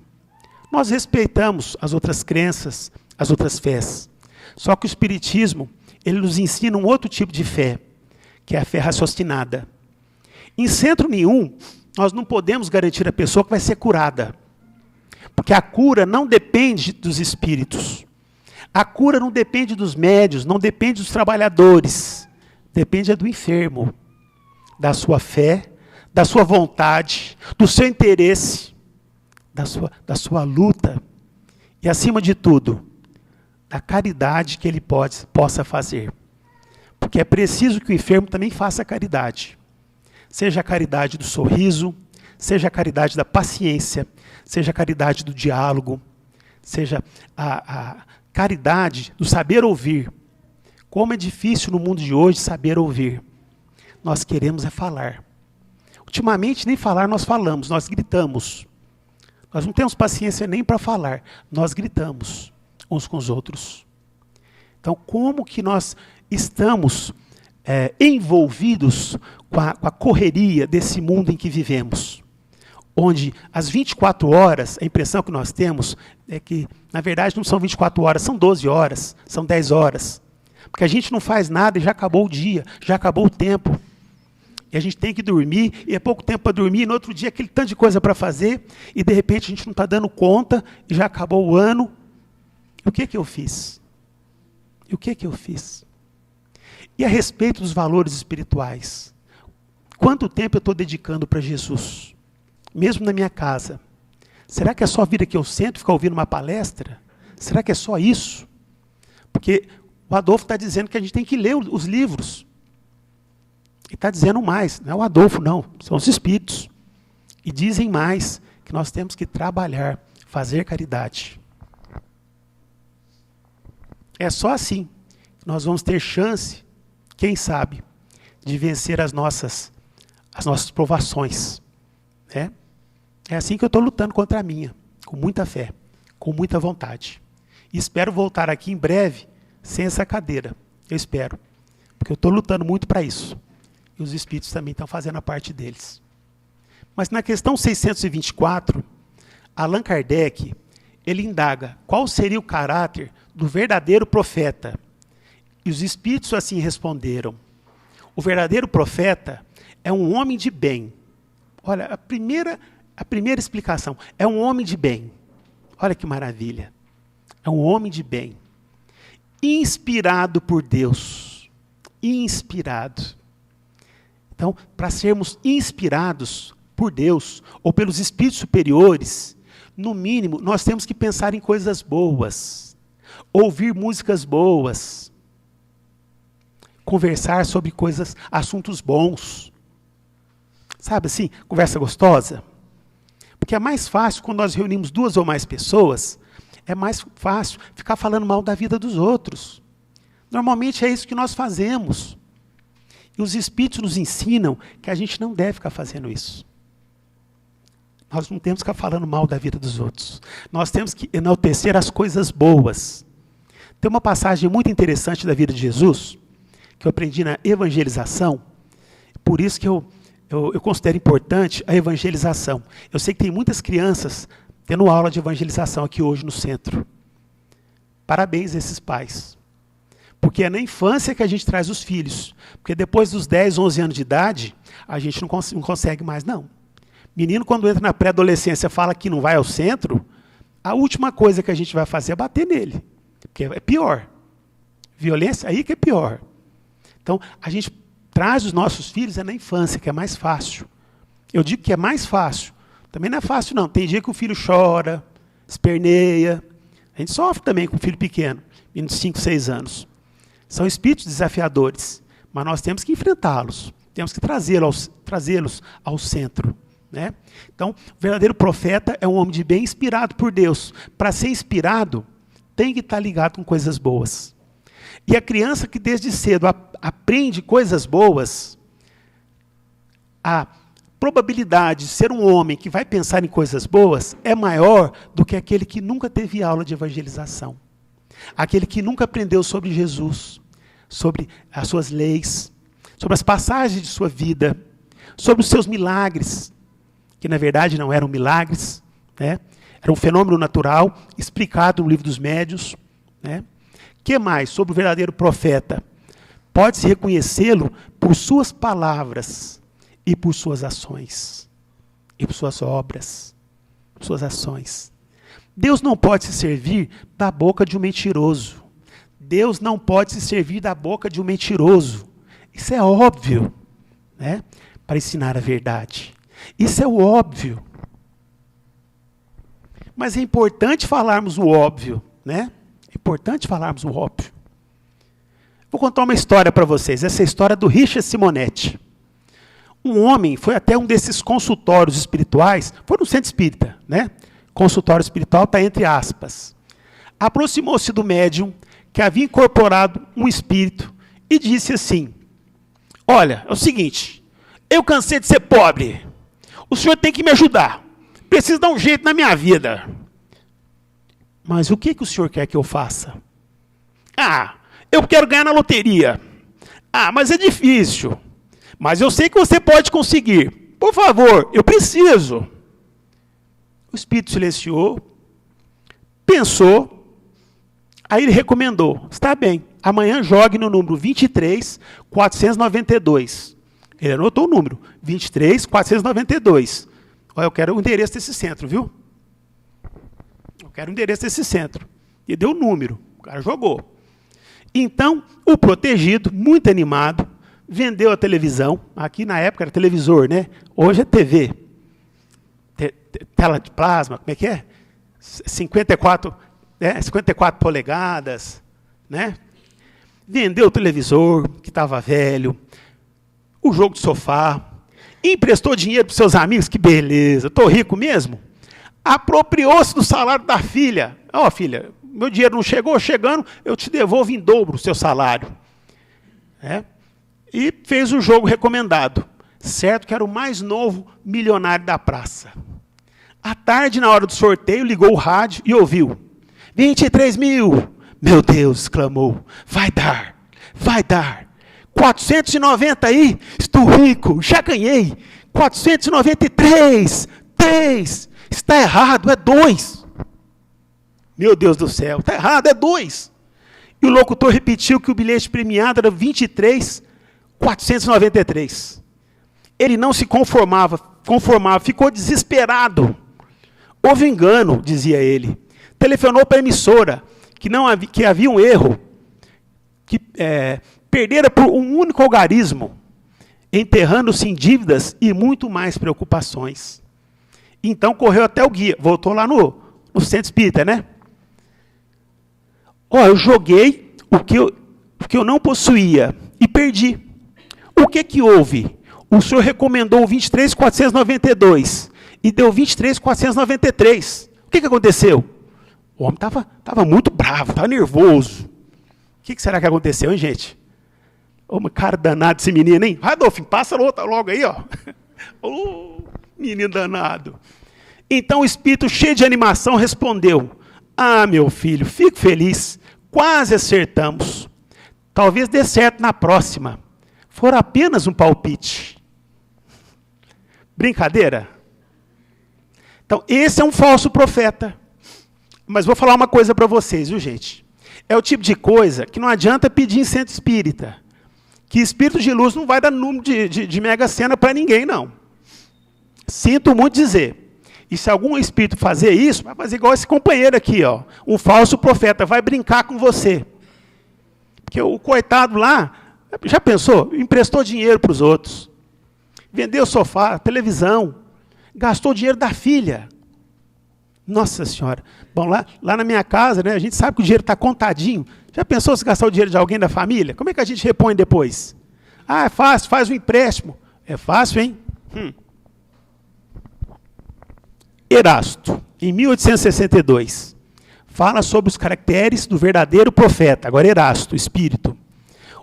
Nós respeitamos as outras crenças, as outras fés. Só que o Espiritismo, ele nos ensina um outro tipo de fé, que é a fé raciocinada. Em centro nenhum, nós não podemos garantir a pessoa que vai ser curada. Porque a cura não depende dos espíritos. A cura não depende dos médios, não depende dos trabalhadores. Depende do enfermo, da sua fé, da sua vontade, do seu interesse, da sua luta e, acima de tudo, da caridade que ele possa fazer. Porque é preciso que o enfermo também faça caridade. Seja a caridade do sorriso, seja a caridade da paciência, seja a caridade do diálogo, seja a caridade do saber ouvir. Como é difícil no mundo de hoje saber ouvir. Nós queremos é falar. Ultimamente, nem falar nós falamos, nós gritamos. Nós não temos paciência nem para falar, nós gritamos uns com os outros. Então, como que nós estamos envolvidos com a correria desse mundo em que vivemos? Onde as 24 horas, a impressão que nós temos é que, na verdade, não são 24 horas, são 12 horas, são 10 horas. Porque a gente não faz nada e já acabou o dia, já acabou o tempo. E a gente tem que dormir, e é pouco tempo para dormir, e no outro dia aquele tanto de coisa para fazer, e de repente a gente não está dando conta, e já acabou o ano. E o que eu fiz? E o que eu fiz? E a respeito dos valores espirituais? Quanto tempo eu estou dedicando para Jesus? Mesmo na minha casa. Será que é só vir aqui ao centro e ficar ouvindo uma palestra? Será que é só isso? Porque o Adolfo está dizendo que a gente tem que ler os livros. E está dizendo mais, não é o Adolfo não, são os Espíritos. E dizem mais, que nós temos que trabalhar, fazer caridade. É só assim que nós vamos ter chance, quem sabe, de vencer as nossas provações. Né? É assim que eu estou lutando contra a minha, com muita fé, com muita vontade. E espero voltar aqui em breve, sem essa cadeira. Eu espero, porque eu estou lutando muito para isso. E os Espíritos também estão fazendo a parte deles. Mas na questão 624, Allan Kardec, ele indaga qual seria o caráter do verdadeiro profeta. E os Espíritos assim responderam: o verdadeiro profeta é um homem de bem. Olha, a primeira explicação, é um homem de bem. Olha que maravilha. É um homem de bem. Inspirado por Deus. Inspirado. Então, para sermos inspirados por Deus, ou pelos espíritos superiores, no mínimo, nós temos que pensar em coisas boas, ouvir músicas boas, conversar sobre assuntos bons. Sabe assim, conversa gostosa? Porque é mais fácil, quando nós reunimos 2 ou mais pessoas, é mais fácil ficar falando mal da vida dos outros. Normalmente é isso que nós fazemos. E os Espíritos nos ensinam que a gente não deve ficar fazendo isso. Nós não temos que ficar falando mal da vida dos outros. Nós temos que enaltecer as coisas boas. Tem uma passagem muito interessante da vida de Jesus, que eu aprendi na evangelização, por isso que eu considero importante a evangelização. Eu sei que tem muitas crianças tendo aula de evangelização aqui hoje no centro. Parabéns a esses pais. Porque é na infância que a gente traz os filhos. Porque depois dos 10, 11 anos de idade, a gente não consegue mais, não. Menino, quando entra na pré-adolescência, fala que não vai ao centro, a última coisa que a gente vai fazer é bater nele. Porque é pior. Violência, aí que é pior. Então, a gente traz os nossos filhos na infância, que é mais fácil. Eu digo que é mais fácil. Também não é fácil, não. Tem dia que o filho chora, esperneia. A gente sofre também com o filho pequeno, menino de 5, 6 anos. São espíritos desafiadores, mas nós temos que enfrentá-los. Temos que trazê-los ao centro. Né? Então, o verdadeiro profeta é um homem de bem inspirado por Deus. Para ser inspirado, tem que estar ligado com coisas boas. E a criança que desde cedo aprende coisas boas, a probabilidade de ser um homem que vai pensar em coisas boas é maior do que aquele que nunca teve aula de evangelização. Aquele que nunca aprendeu sobre Jesus, sobre as suas leis, sobre as passagens de sua vida, sobre os seus milagres, que na verdade não eram milagres, né? Era um fenômeno natural, explicado no livro dos médiuns. Né? Que mais sobre o verdadeiro profeta? Pode-se reconhecê-lo por suas palavras e por suas ações, e por suas obras, por suas ações. Deus não pode se servir da boca de um mentiroso. Deus não pode se servir da boca de um mentiroso. Isso é óbvio, né? Para ensinar a verdade. Isso é o óbvio. Mas é importante falarmos o óbvio, né? É importante falarmos o óbvio. Vou contar uma história para vocês. Essa é a história do Richard Simonetti. Um homem foi até um desses consultórios espirituais, foi no centro espírita, né? Consultório espiritual está entre aspas. Aproximou-se do médium, que havia incorporado um espírito, e disse assim: olha, é o seguinte, eu cansei de ser pobre, o senhor tem que me ajudar, preciso dar um jeito na minha vida. Mas o que o senhor quer que eu faça? Ah, eu quero ganhar na loteria. Ah, mas é difícil. Mas eu sei que você pode conseguir. Por favor, eu preciso. O espírito silenciou, pensou, aí ele recomendou. Está bem, amanhã jogue no número 23.492. Ele anotou o número, 23.492. Olha, eu quero o endereço desse centro, viu? Eu quero o endereço desse centro. E deu o número, o cara jogou. Então, o protegido, muito animado, vendeu a televisão. Aqui na época era televisor, né? Hoje é TV. Tela de plasma, como é que é? 54 polegadas, né? Vendeu o televisor, que estava velho, o jogo de sofá, emprestou dinheiro para os seus amigos, que beleza, estou rico mesmo. Apropriou-se do salário da filha. Ó, filha, meu dinheiro não chegou, chegando, eu te devolvo em dobro o seu salário. E fez o jogo recomendado. Certo que era o mais novo milionário da praça. À tarde, na hora do sorteio, ligou o rádio e ouviu. 23 mil! Meu Deus, exclamou. Vai dar, vai dar. 490 aí, estou rico, já ganhei. 493, 3, está errado, é 2. Meu Deus do céu, está errado, é 2. E o locutor repetiu que o bilhete premiado era 23.493. Ele não se conformava, ficou desesperado. Houve engano, dizia ele. Telefonou para a emissora, que havia um erro, que perdera por um único algarismo, enterrando-se em dívidas e muito mais preocupações. Então correu até o guia, voltou lá no centro espírita, né? Eu joguei o que eu não possuía e perdi. O que houve? O senhor recomendou o 23.492 e deu 23.493. O que aconteceu? O homem estava muito bravo, estava nervoso. O que será que aconteceu, hein, gente? Cara danado esse menino, hein? Radolfo, passa logo aí, ó. Menino danado. Então o espírito, cheio de animação, respondeu. Ah, meu filho, fico feliz. Quase acertamos. Talvez dê certo na próxima. For apenas um palpite. Brincadeira? Então, esse é um falso profeta. Mas vou falar uma coisa para vocês, viu, gente? É o tipo de coisa que não adianta pedir em centro espírita. Que espírito de luz não vai dar número de mega-sena para ninguém, não. Sinto muito dizer. E se algum espírito fazer isso, vai fazer igual esse companheiro aqui, ó, um falso profeta, vai brincar com você. Porque o coitado lá, já pensou? Emprestou dinheiro para os outros. Vendeu sofá, televisão. Gastou dinheiro da filha. Nossa Senhora. Bom, lá na minha casa, né, a gente sabe que o dinheiro está contadinho. Já pensou se gastar o dinheiro de alguém da família? Como é que a gente repõe depois? Ah, é fácil, faz um empréstimo. É fácil, hein? Erasto, em 1862, fala sobre os caracteres do verdadeiro profeta. Agora, Erasto, espírito.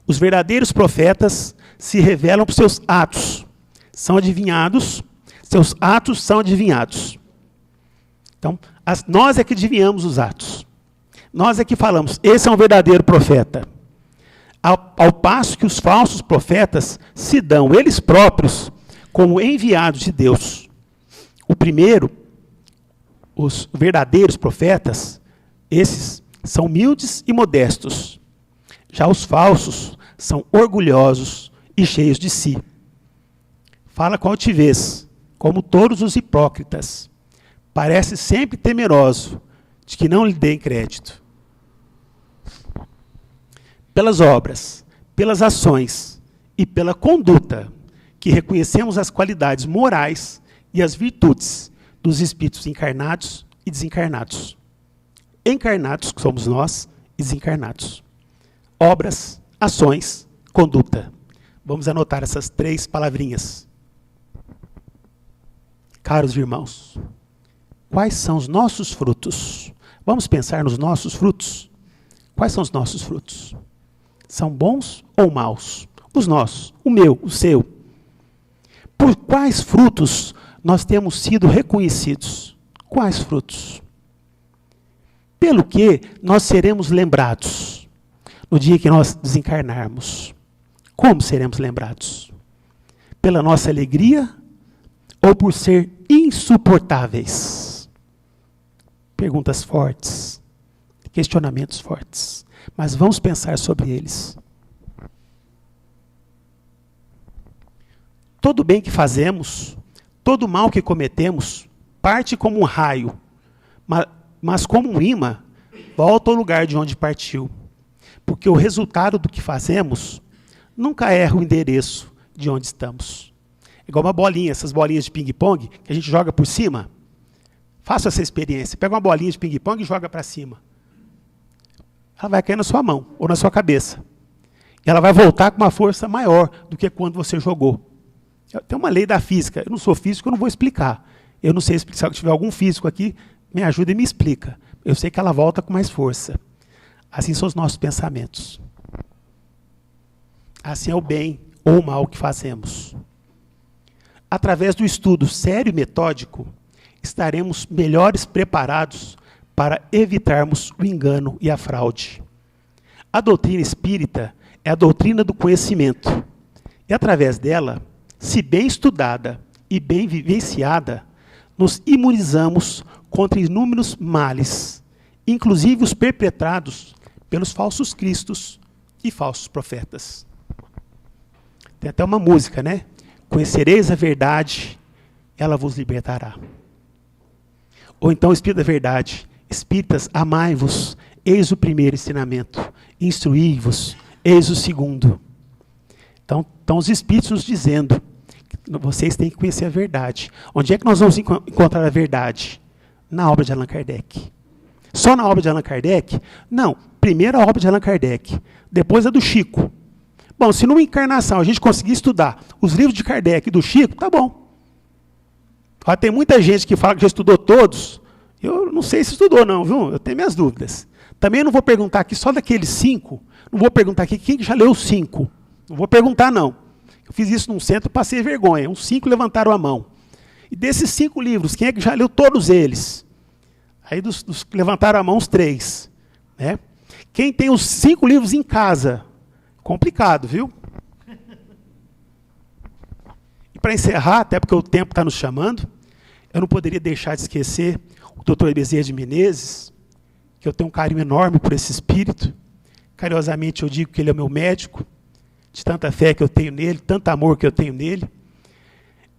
Os verdadeiros profetas se revelam por seus atos. São adivinhados, seus atos são adivinhados. Então, nós é que adivinhamos os atos. Nós é que falamos, esse é um verdadeiro profeta. Ao passo que os falsos profetas se dão, eles próprios, como enviados de Deus. O primeiro, os verdadeiros profetas, esses são humildes e modestos. Já os falsos são orgulhosos e cheios de si. Fala com altivez, como todos os hipócritas. Parece sempre temeroso de que não lhe deem crédito. Pelas obras, pelas ações e pela conduta que reconhecemos as qualidades morais e as virtudes dos espíritos encarnados e desencarnados. Encarnados, que somos nós, e desencarnados. Obras, ações, conduta. Vamos anotar essas 3 palavrinhas. Caros irmãos, quais são os nossos frutos? Vamos pensar nos nossos frutos. Quais são os nossos frutos? São bons ou maus? Os nossos, o meu, o seu. Por quais frutos nós temos sido reconhecidos? Quais frutos? Pelo que nós seremos lembrados? no dia que nós desencarnarmos, como seremos lembrados? Pela nossa alegria ou por ser insuportáveis? Perguntas fortes, questionamentos fortes, mas vamos pensar sobre eles. Todo bem que fazemos, todo mal que cometemos, parte como um raio, mas como um imã, volta ao lugar de onde partiu. Porque o resultado do que fazemos nunca erra o endereço de onde estamos. É igual uma bolinha, essas bolinhas de ping-pong, que a gente joga por cima. Faça essa experiência. Pega uma bolinha de ping-pong e joga para cima. Ela vai cair na sua mão ou na sua cabeça. E ela vai voltar com uma força maior do que quando você jogou. Tem uma lei da física. Eu não sou físico, eu não vou explicar. Eu não sei explicar. Se tiver algum físico aqui, me ajuda e me explica. Eu sei que ela volta com mais força. Assim são os nossos pensamentos. Assim é o bem ou o mal que fazemos. Através do estudo sério e metódico, estaremos melhores preparados para evitarmos o engano e a fraude. A doutrina espírita é a doutrina do conhecimento. E através dela, se bem estudada e bem vivenciada, nos imunizamos contra inúmeros males, inclusive os perpetrados pelos falsos cristos e falsos profetas. Tem até uma música, né? Conhecereis a verdade, ela vos libertará. Ou então, Espírito da Verdade, espíritas, amai-vos, eis o primeiro ensinamento, instruí-vos, eis o segundo. Então, os espíritos nos dizendo, que vocês têm que conhecer a verdade. Onde é que nós vamos encontrar a verdade? Na obra de Allan Kardec. Só na obra de Allan Kardec? Não, primeiro a obra de Allan Kardec, depois a do Chico. Bom, se numa encarnação a gente conseguir estudar os livros de Kardec e do Chico, tá bom. Tem muita gente que fala que já estudou todos. Eu não sei se estudou não, viu? Eu tenho minhas dúvidas. Também não vou perguntar aqui só daqueles 5. Não vou perguntar aqui quem já leu os 5. Não vou perguntar não. Eu fiz isso num centro e passei vergonha. Uns 5 levantaram a mão. E desses 5 livros, quem é que já leu todos eles? Aí dos que levantaram a mão, os 3. Né? Quem tem os 5 livros em casa? Complicado, viu? E para encerrar, até porque o tempo está nos chamando, eu não poderia deixar de esquecer o Dr. Bezerra de Menezes, que eu tenho um carinho enorme por esse espírito. Carinhosamente eu digo que ele é meu médico, de tanta fé que eu tenho nele, tanto amor que eu tenho nele.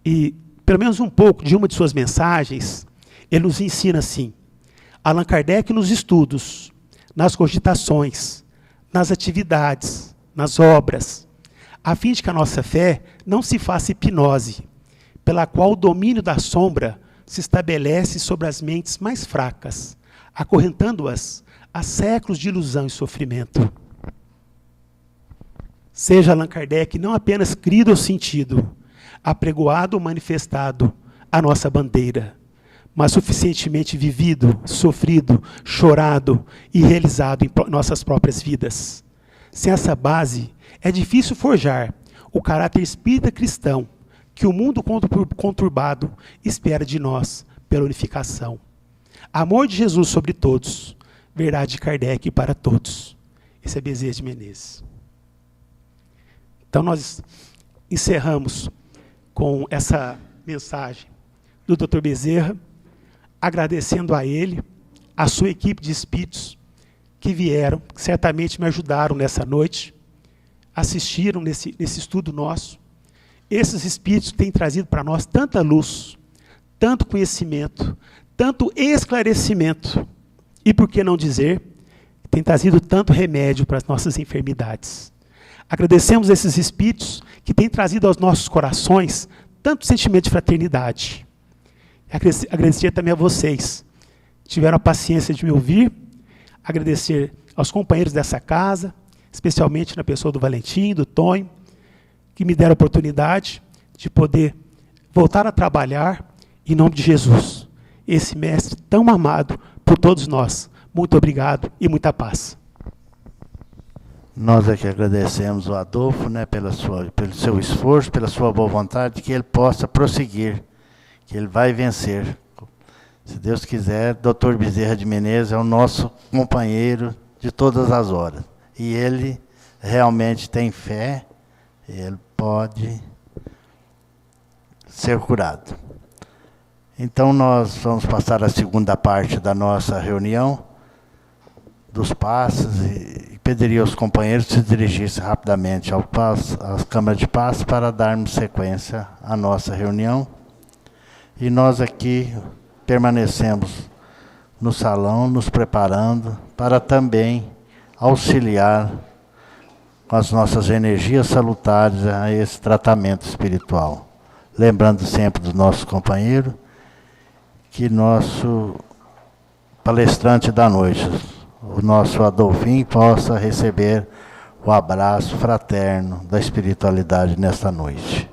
E, pelo menos um pouco de uma de suas mensagens, ele nos ensina assim: Allan Kardec nos estudos, nas cogitações, nas atividades, nas obras, a fim de que a nossa fé não se faça hipnose, pela qual o domínio da sombra se estabelece sobre as mentes mais fracas, acorrentando-as a séculos de ilusão e sofrimento. Seja Allan Kardec não apenas crido ou sentido, apregoado ou manifestado a nossa bandeira, mas suficientemente vivido, sofrido, chorado e realizado em nossas próprias vidas. Sem essa base, é difícil forjar o caráter espírita cristão que o mundo conturbado espera de nós pela unificação. Amor de Jesus sobre todos, verdade de Kardec para todos. Esse é Bezerra de Menezes. Então nós encerramos com essa mensagem do Dr. Bezerra, agradecendo a ele, a sua equipe de espíritos que vieram, que certamente me ajudaram nessa noite, assistiram nesse estudo nosso. Esses espíritos têm trazido para nós tanta luz, tanto conhecimento, tanto esclarecimento, e por que não dizer, têm trazido tanto remédio para as nossas enfermidades. Agradecemos esses espíritos que têm trazido aos nossos corações tanto sentimento de fraternidade. Agradecer também a vocês que tiveram a paciência de me ouvir, agradecer aos companheiros dessa casa, especialmente na pessoa do Valentim, do Tonho, que me deram a oportunidade de poder voltar a trabalhar em nome de Jesus, esse mestre tão amado por todos nós. Muito obrigado e muita paz. Nós é que agradecemos o Adolfo, né, pelo seu esforço, pela sua boa vontade, que ele possa prosseguir, que ele vai vencer. Se Deus quiser, Dr. Bezerra de Menezes é o nosso companheiro de todas as horas. e ele realmente tem fé, ele pode ser curado. Então nós vamos passar a segunda parte da nossa reunião dos passos e pediria aos companheiros que se dirigissem rapidamente às câmaras de passe para darmos sequência à nossa reunião. E nós aqui permanecemos no salão, nos preparando para também auxiliar com as nossas energias salutares a esse tratamento espiritual. Lembrando sempre do nosso companheiro, que nosso palestrante da noite, o nosso Adolfinho, possa receber o abraço fraterno da espiritualidade nesta noite.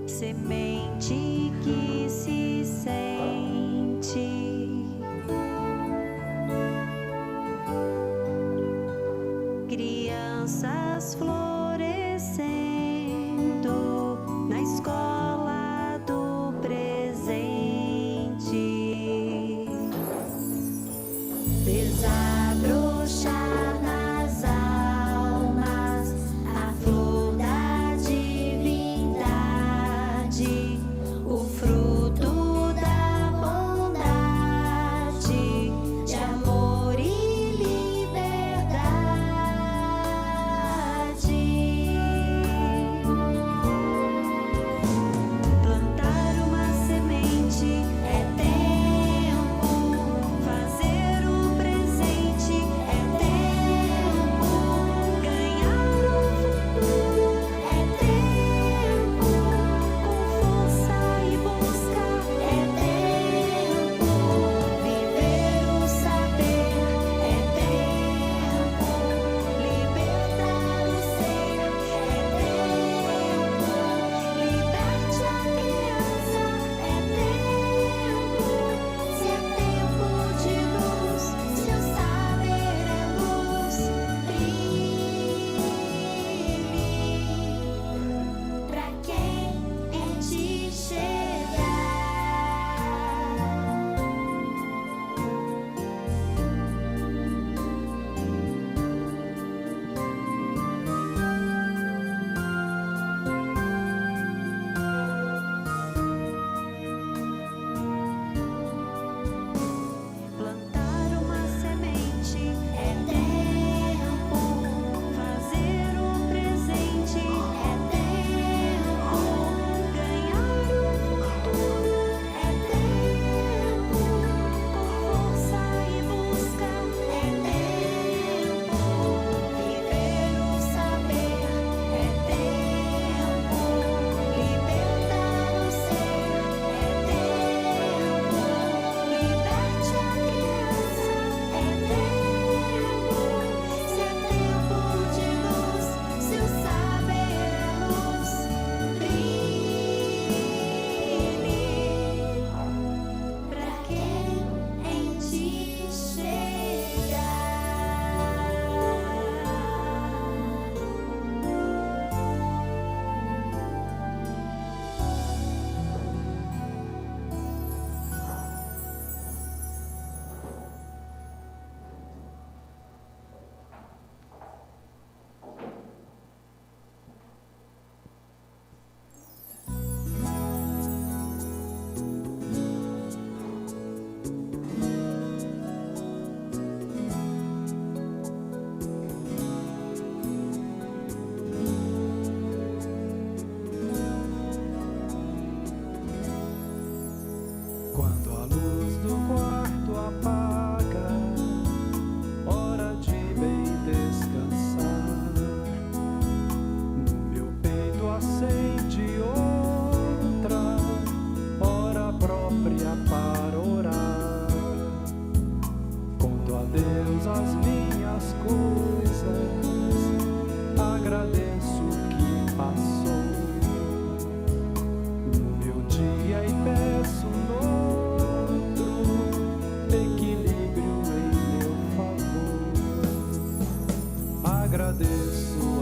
Semente que se sente, crianças florescendo na escola do presente, desabrochar nas almas a flor da divindade, o fruto da bondade, de amor e liberdade.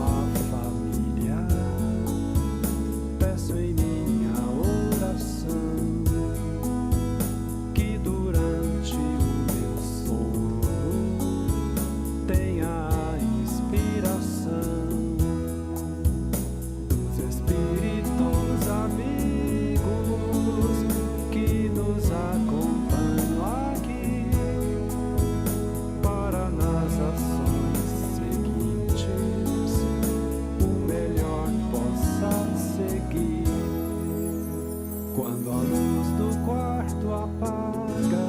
a família, peço em minha oração que durante o meu sono tenha a inspiração dos espíritos amigos que nos acompanham aqui, para nas ações seguintes o melhor possa seguir. Quando a luz do quarto apaga,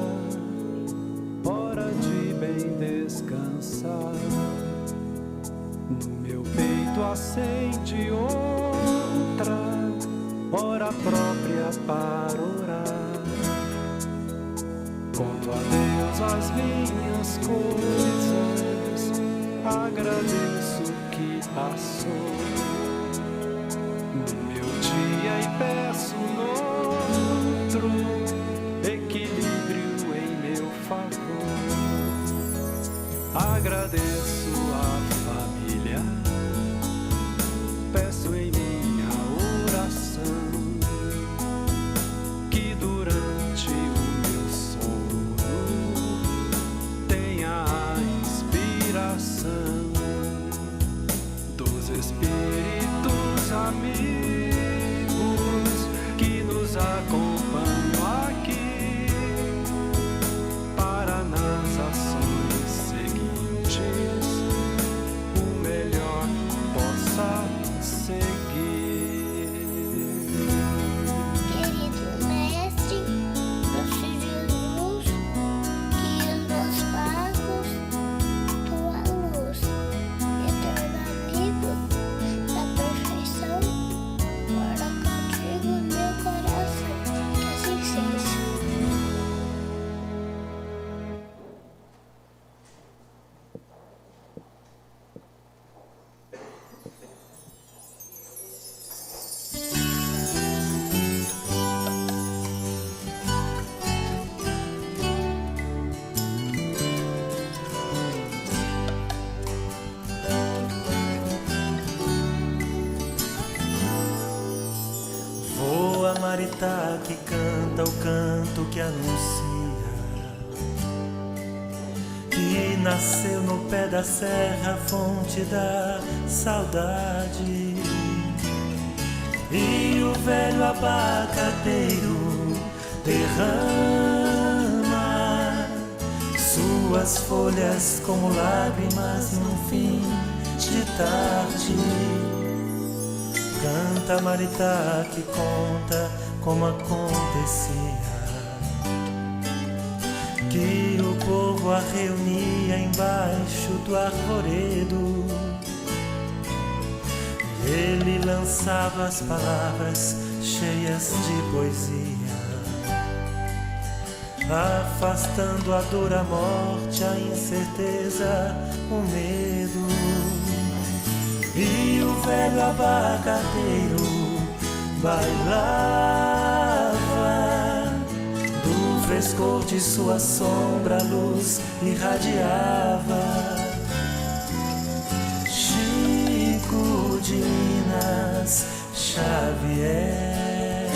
hora de bem descansar, no meu peito acende outra hora própria para orar. Conto a Deus as minhas coisas, agradeço o que passou no meu dia e peço outro equilíbrio em meu favor. Agradeço a família, peço em minha oração que durante o meu sono tenha a inspiração dos espíritos amigos que nos acompanham aqui, para nas ações seguintes o melhor possa seguir. Querido mestre, meu filho Jesus, guia os meus passos, tua luz, eterno amigo da perfeição, mora contigo meu coração, que assim seja. Voa Maritá que canta o canto que anuncia que nasceu no pé da serra, fonte da saudade. E o velho abacateiro derrama suas folhas como lágrimas num fim de tarde. Canta Maritá que conta como acontecia, que o povo a reunia embaixo do arvoredo. E ele lançava as palavras cheias de poesia, afastando a dor, a morte, a incerteza, o medo. E o velho abacateiro bailava, do frescor de sua sombra a luz irradiava. Chico Dinas Xavier,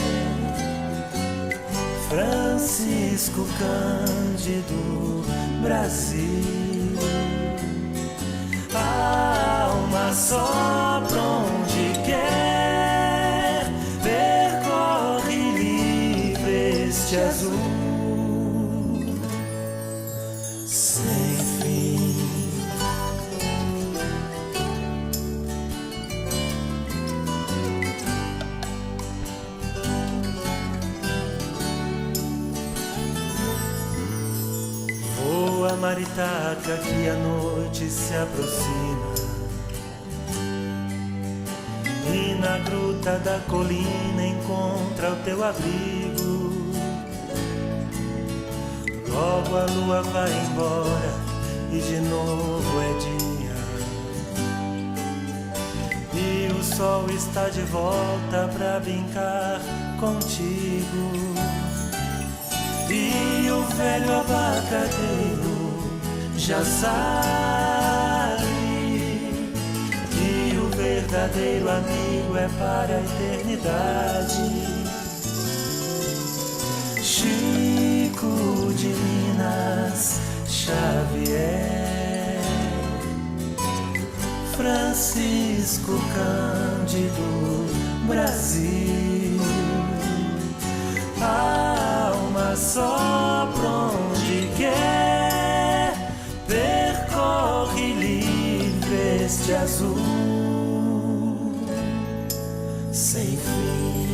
Francisco Cândido Brasil, a alma sopra onde quer, percorre livre este azul sem fim. Voa maritaca que a noite se aproxima, e na gruta da colina encontra o teu abrigo. Logo a lua vai embora e de novo é dia, e o sol está de volta pra brincar contigo. E o velho abacateiro já sabe que verdadeiro amigo é para a eternidade. Chico de Minas Xavier, Francisco Cândido Brasil, a alma sopra onde quer, percorre livre este azul sem fim.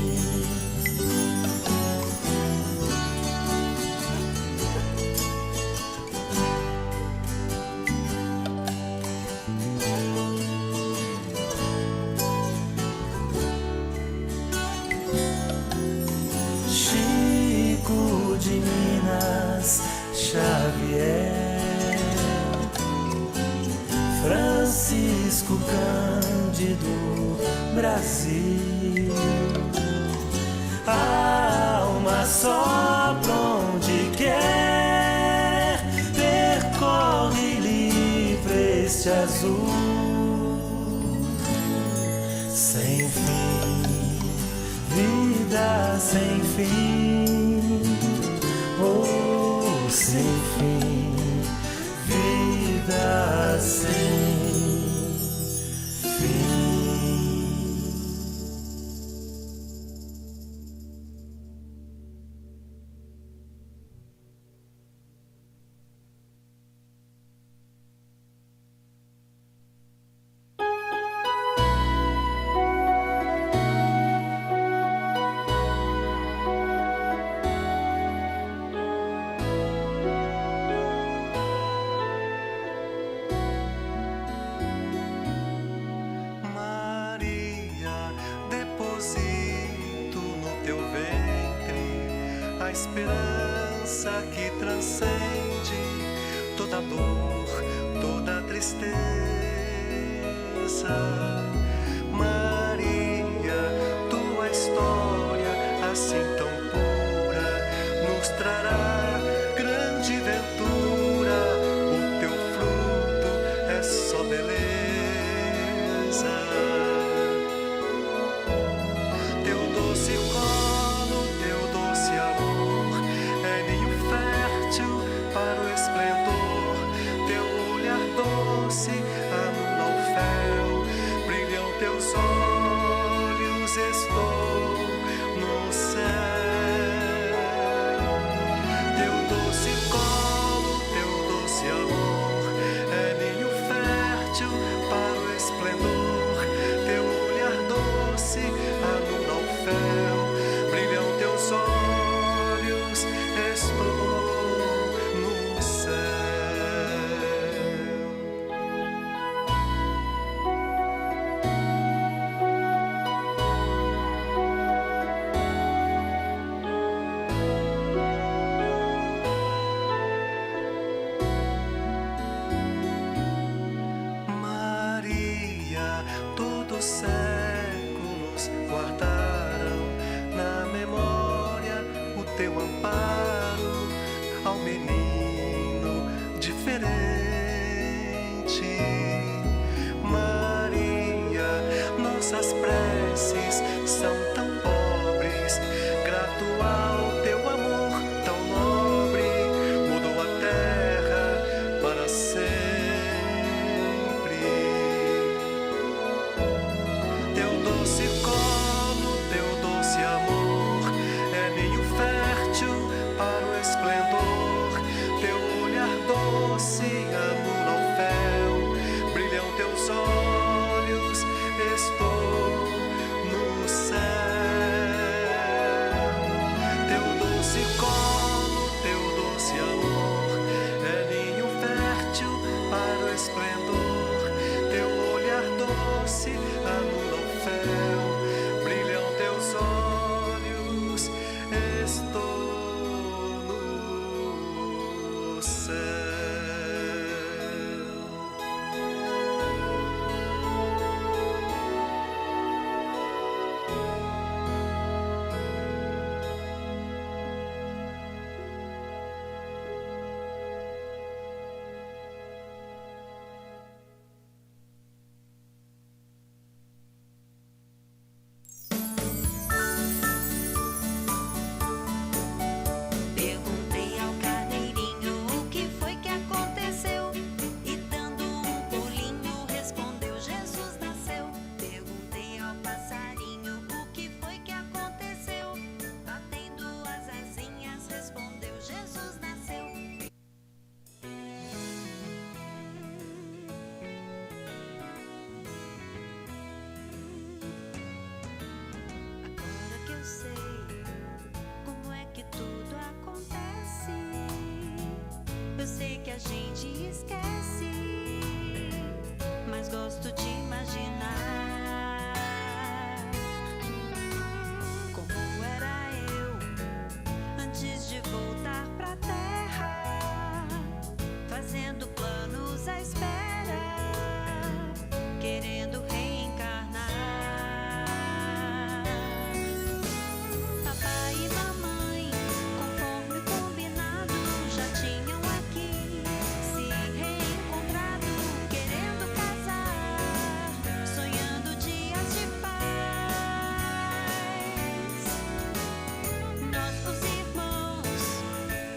Chico de Minas Xavier, Francisco Cândido Brasil, a alma sopra onde quer, percorre livre este azul sem fim, vida sem fim, oh, sem fim, vida sem fim. Maria, deposito no teu ventre a esperança que transcende toda dor, toda tristeza. Maria, tua história assim tão pura nos trará grande ventura. O teu fruto é só beleza. Teu doce colo, teu doce amor é ninho fértil para o esplendor. Teu olhar doce anula o fel, brilham teus olhos, estou no céu. Teu doce colo, teu doce amor é ninho fértil para o esplendor. Teu olhar doce anula o fel, brilham teus olhos, estou no céu. Maria, todos séculos guardaram na memória o teu amparo ao menino diferente. Maria, nossas preces são tão pobres, grato ao teu amor tão nobre, mudou a terra para sempre. Teu doce colo, teu doce amor é ninho fértil a gente esquece, mas gosto de imaginar como era eu antes de voltar pra terra, fazendo planos à espera, querendo reencarnar. Papai e mamãe, conforme combinado, já tinham aqui se reencontrado, querendo casar, sonhando dias de paz. Nós, os irmãos,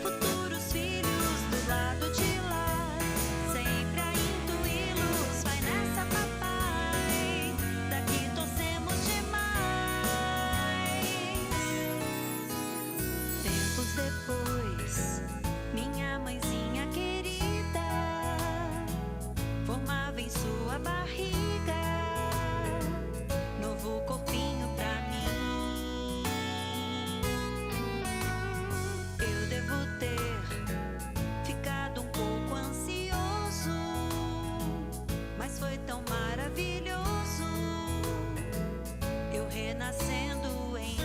futuros filhos do lado de lá, sempre a intuí-los. Vai nessa, papai, daqui torcemos demais. Tempos depois, minha mãezinha querida formava em sua barriga novo corpinho pra mim. Eu devo ter ficado um pouco ansioso, mas foi tão maravilhoso eu renascendo enfim.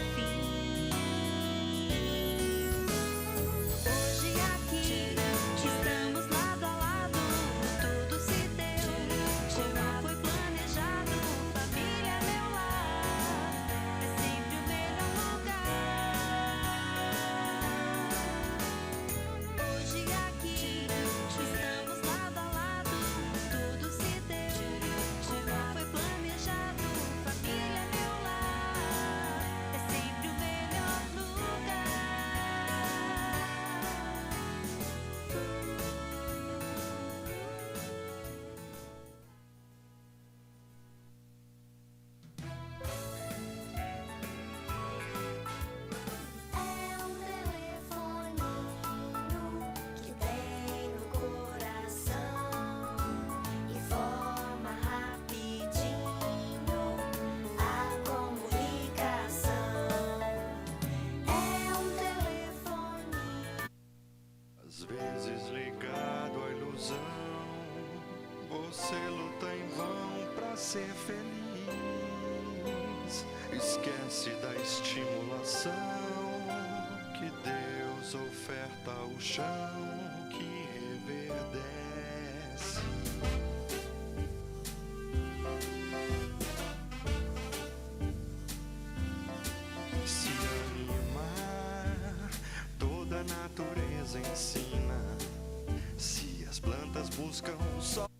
Hoje aqui estamos lado a lado, tudo se deu como foi planejado. Família é meu lar, é sempre o melhor lugar. Hoje aqui estamos lado a lado, tudo se deu como foi planejado. Família é meu lar, é sempre o melhor lugar. É um telefoninho que tem no coração e forma rapidinho a comunicação. É um telefoninho. Às vezes ligado à ilusão, você luta em vão pra ser feliz. Esquece da estimulação que Deus oferta ao chão que reverdece. Se animar, toda a natureza ensina. Se as plantas buscam o sol,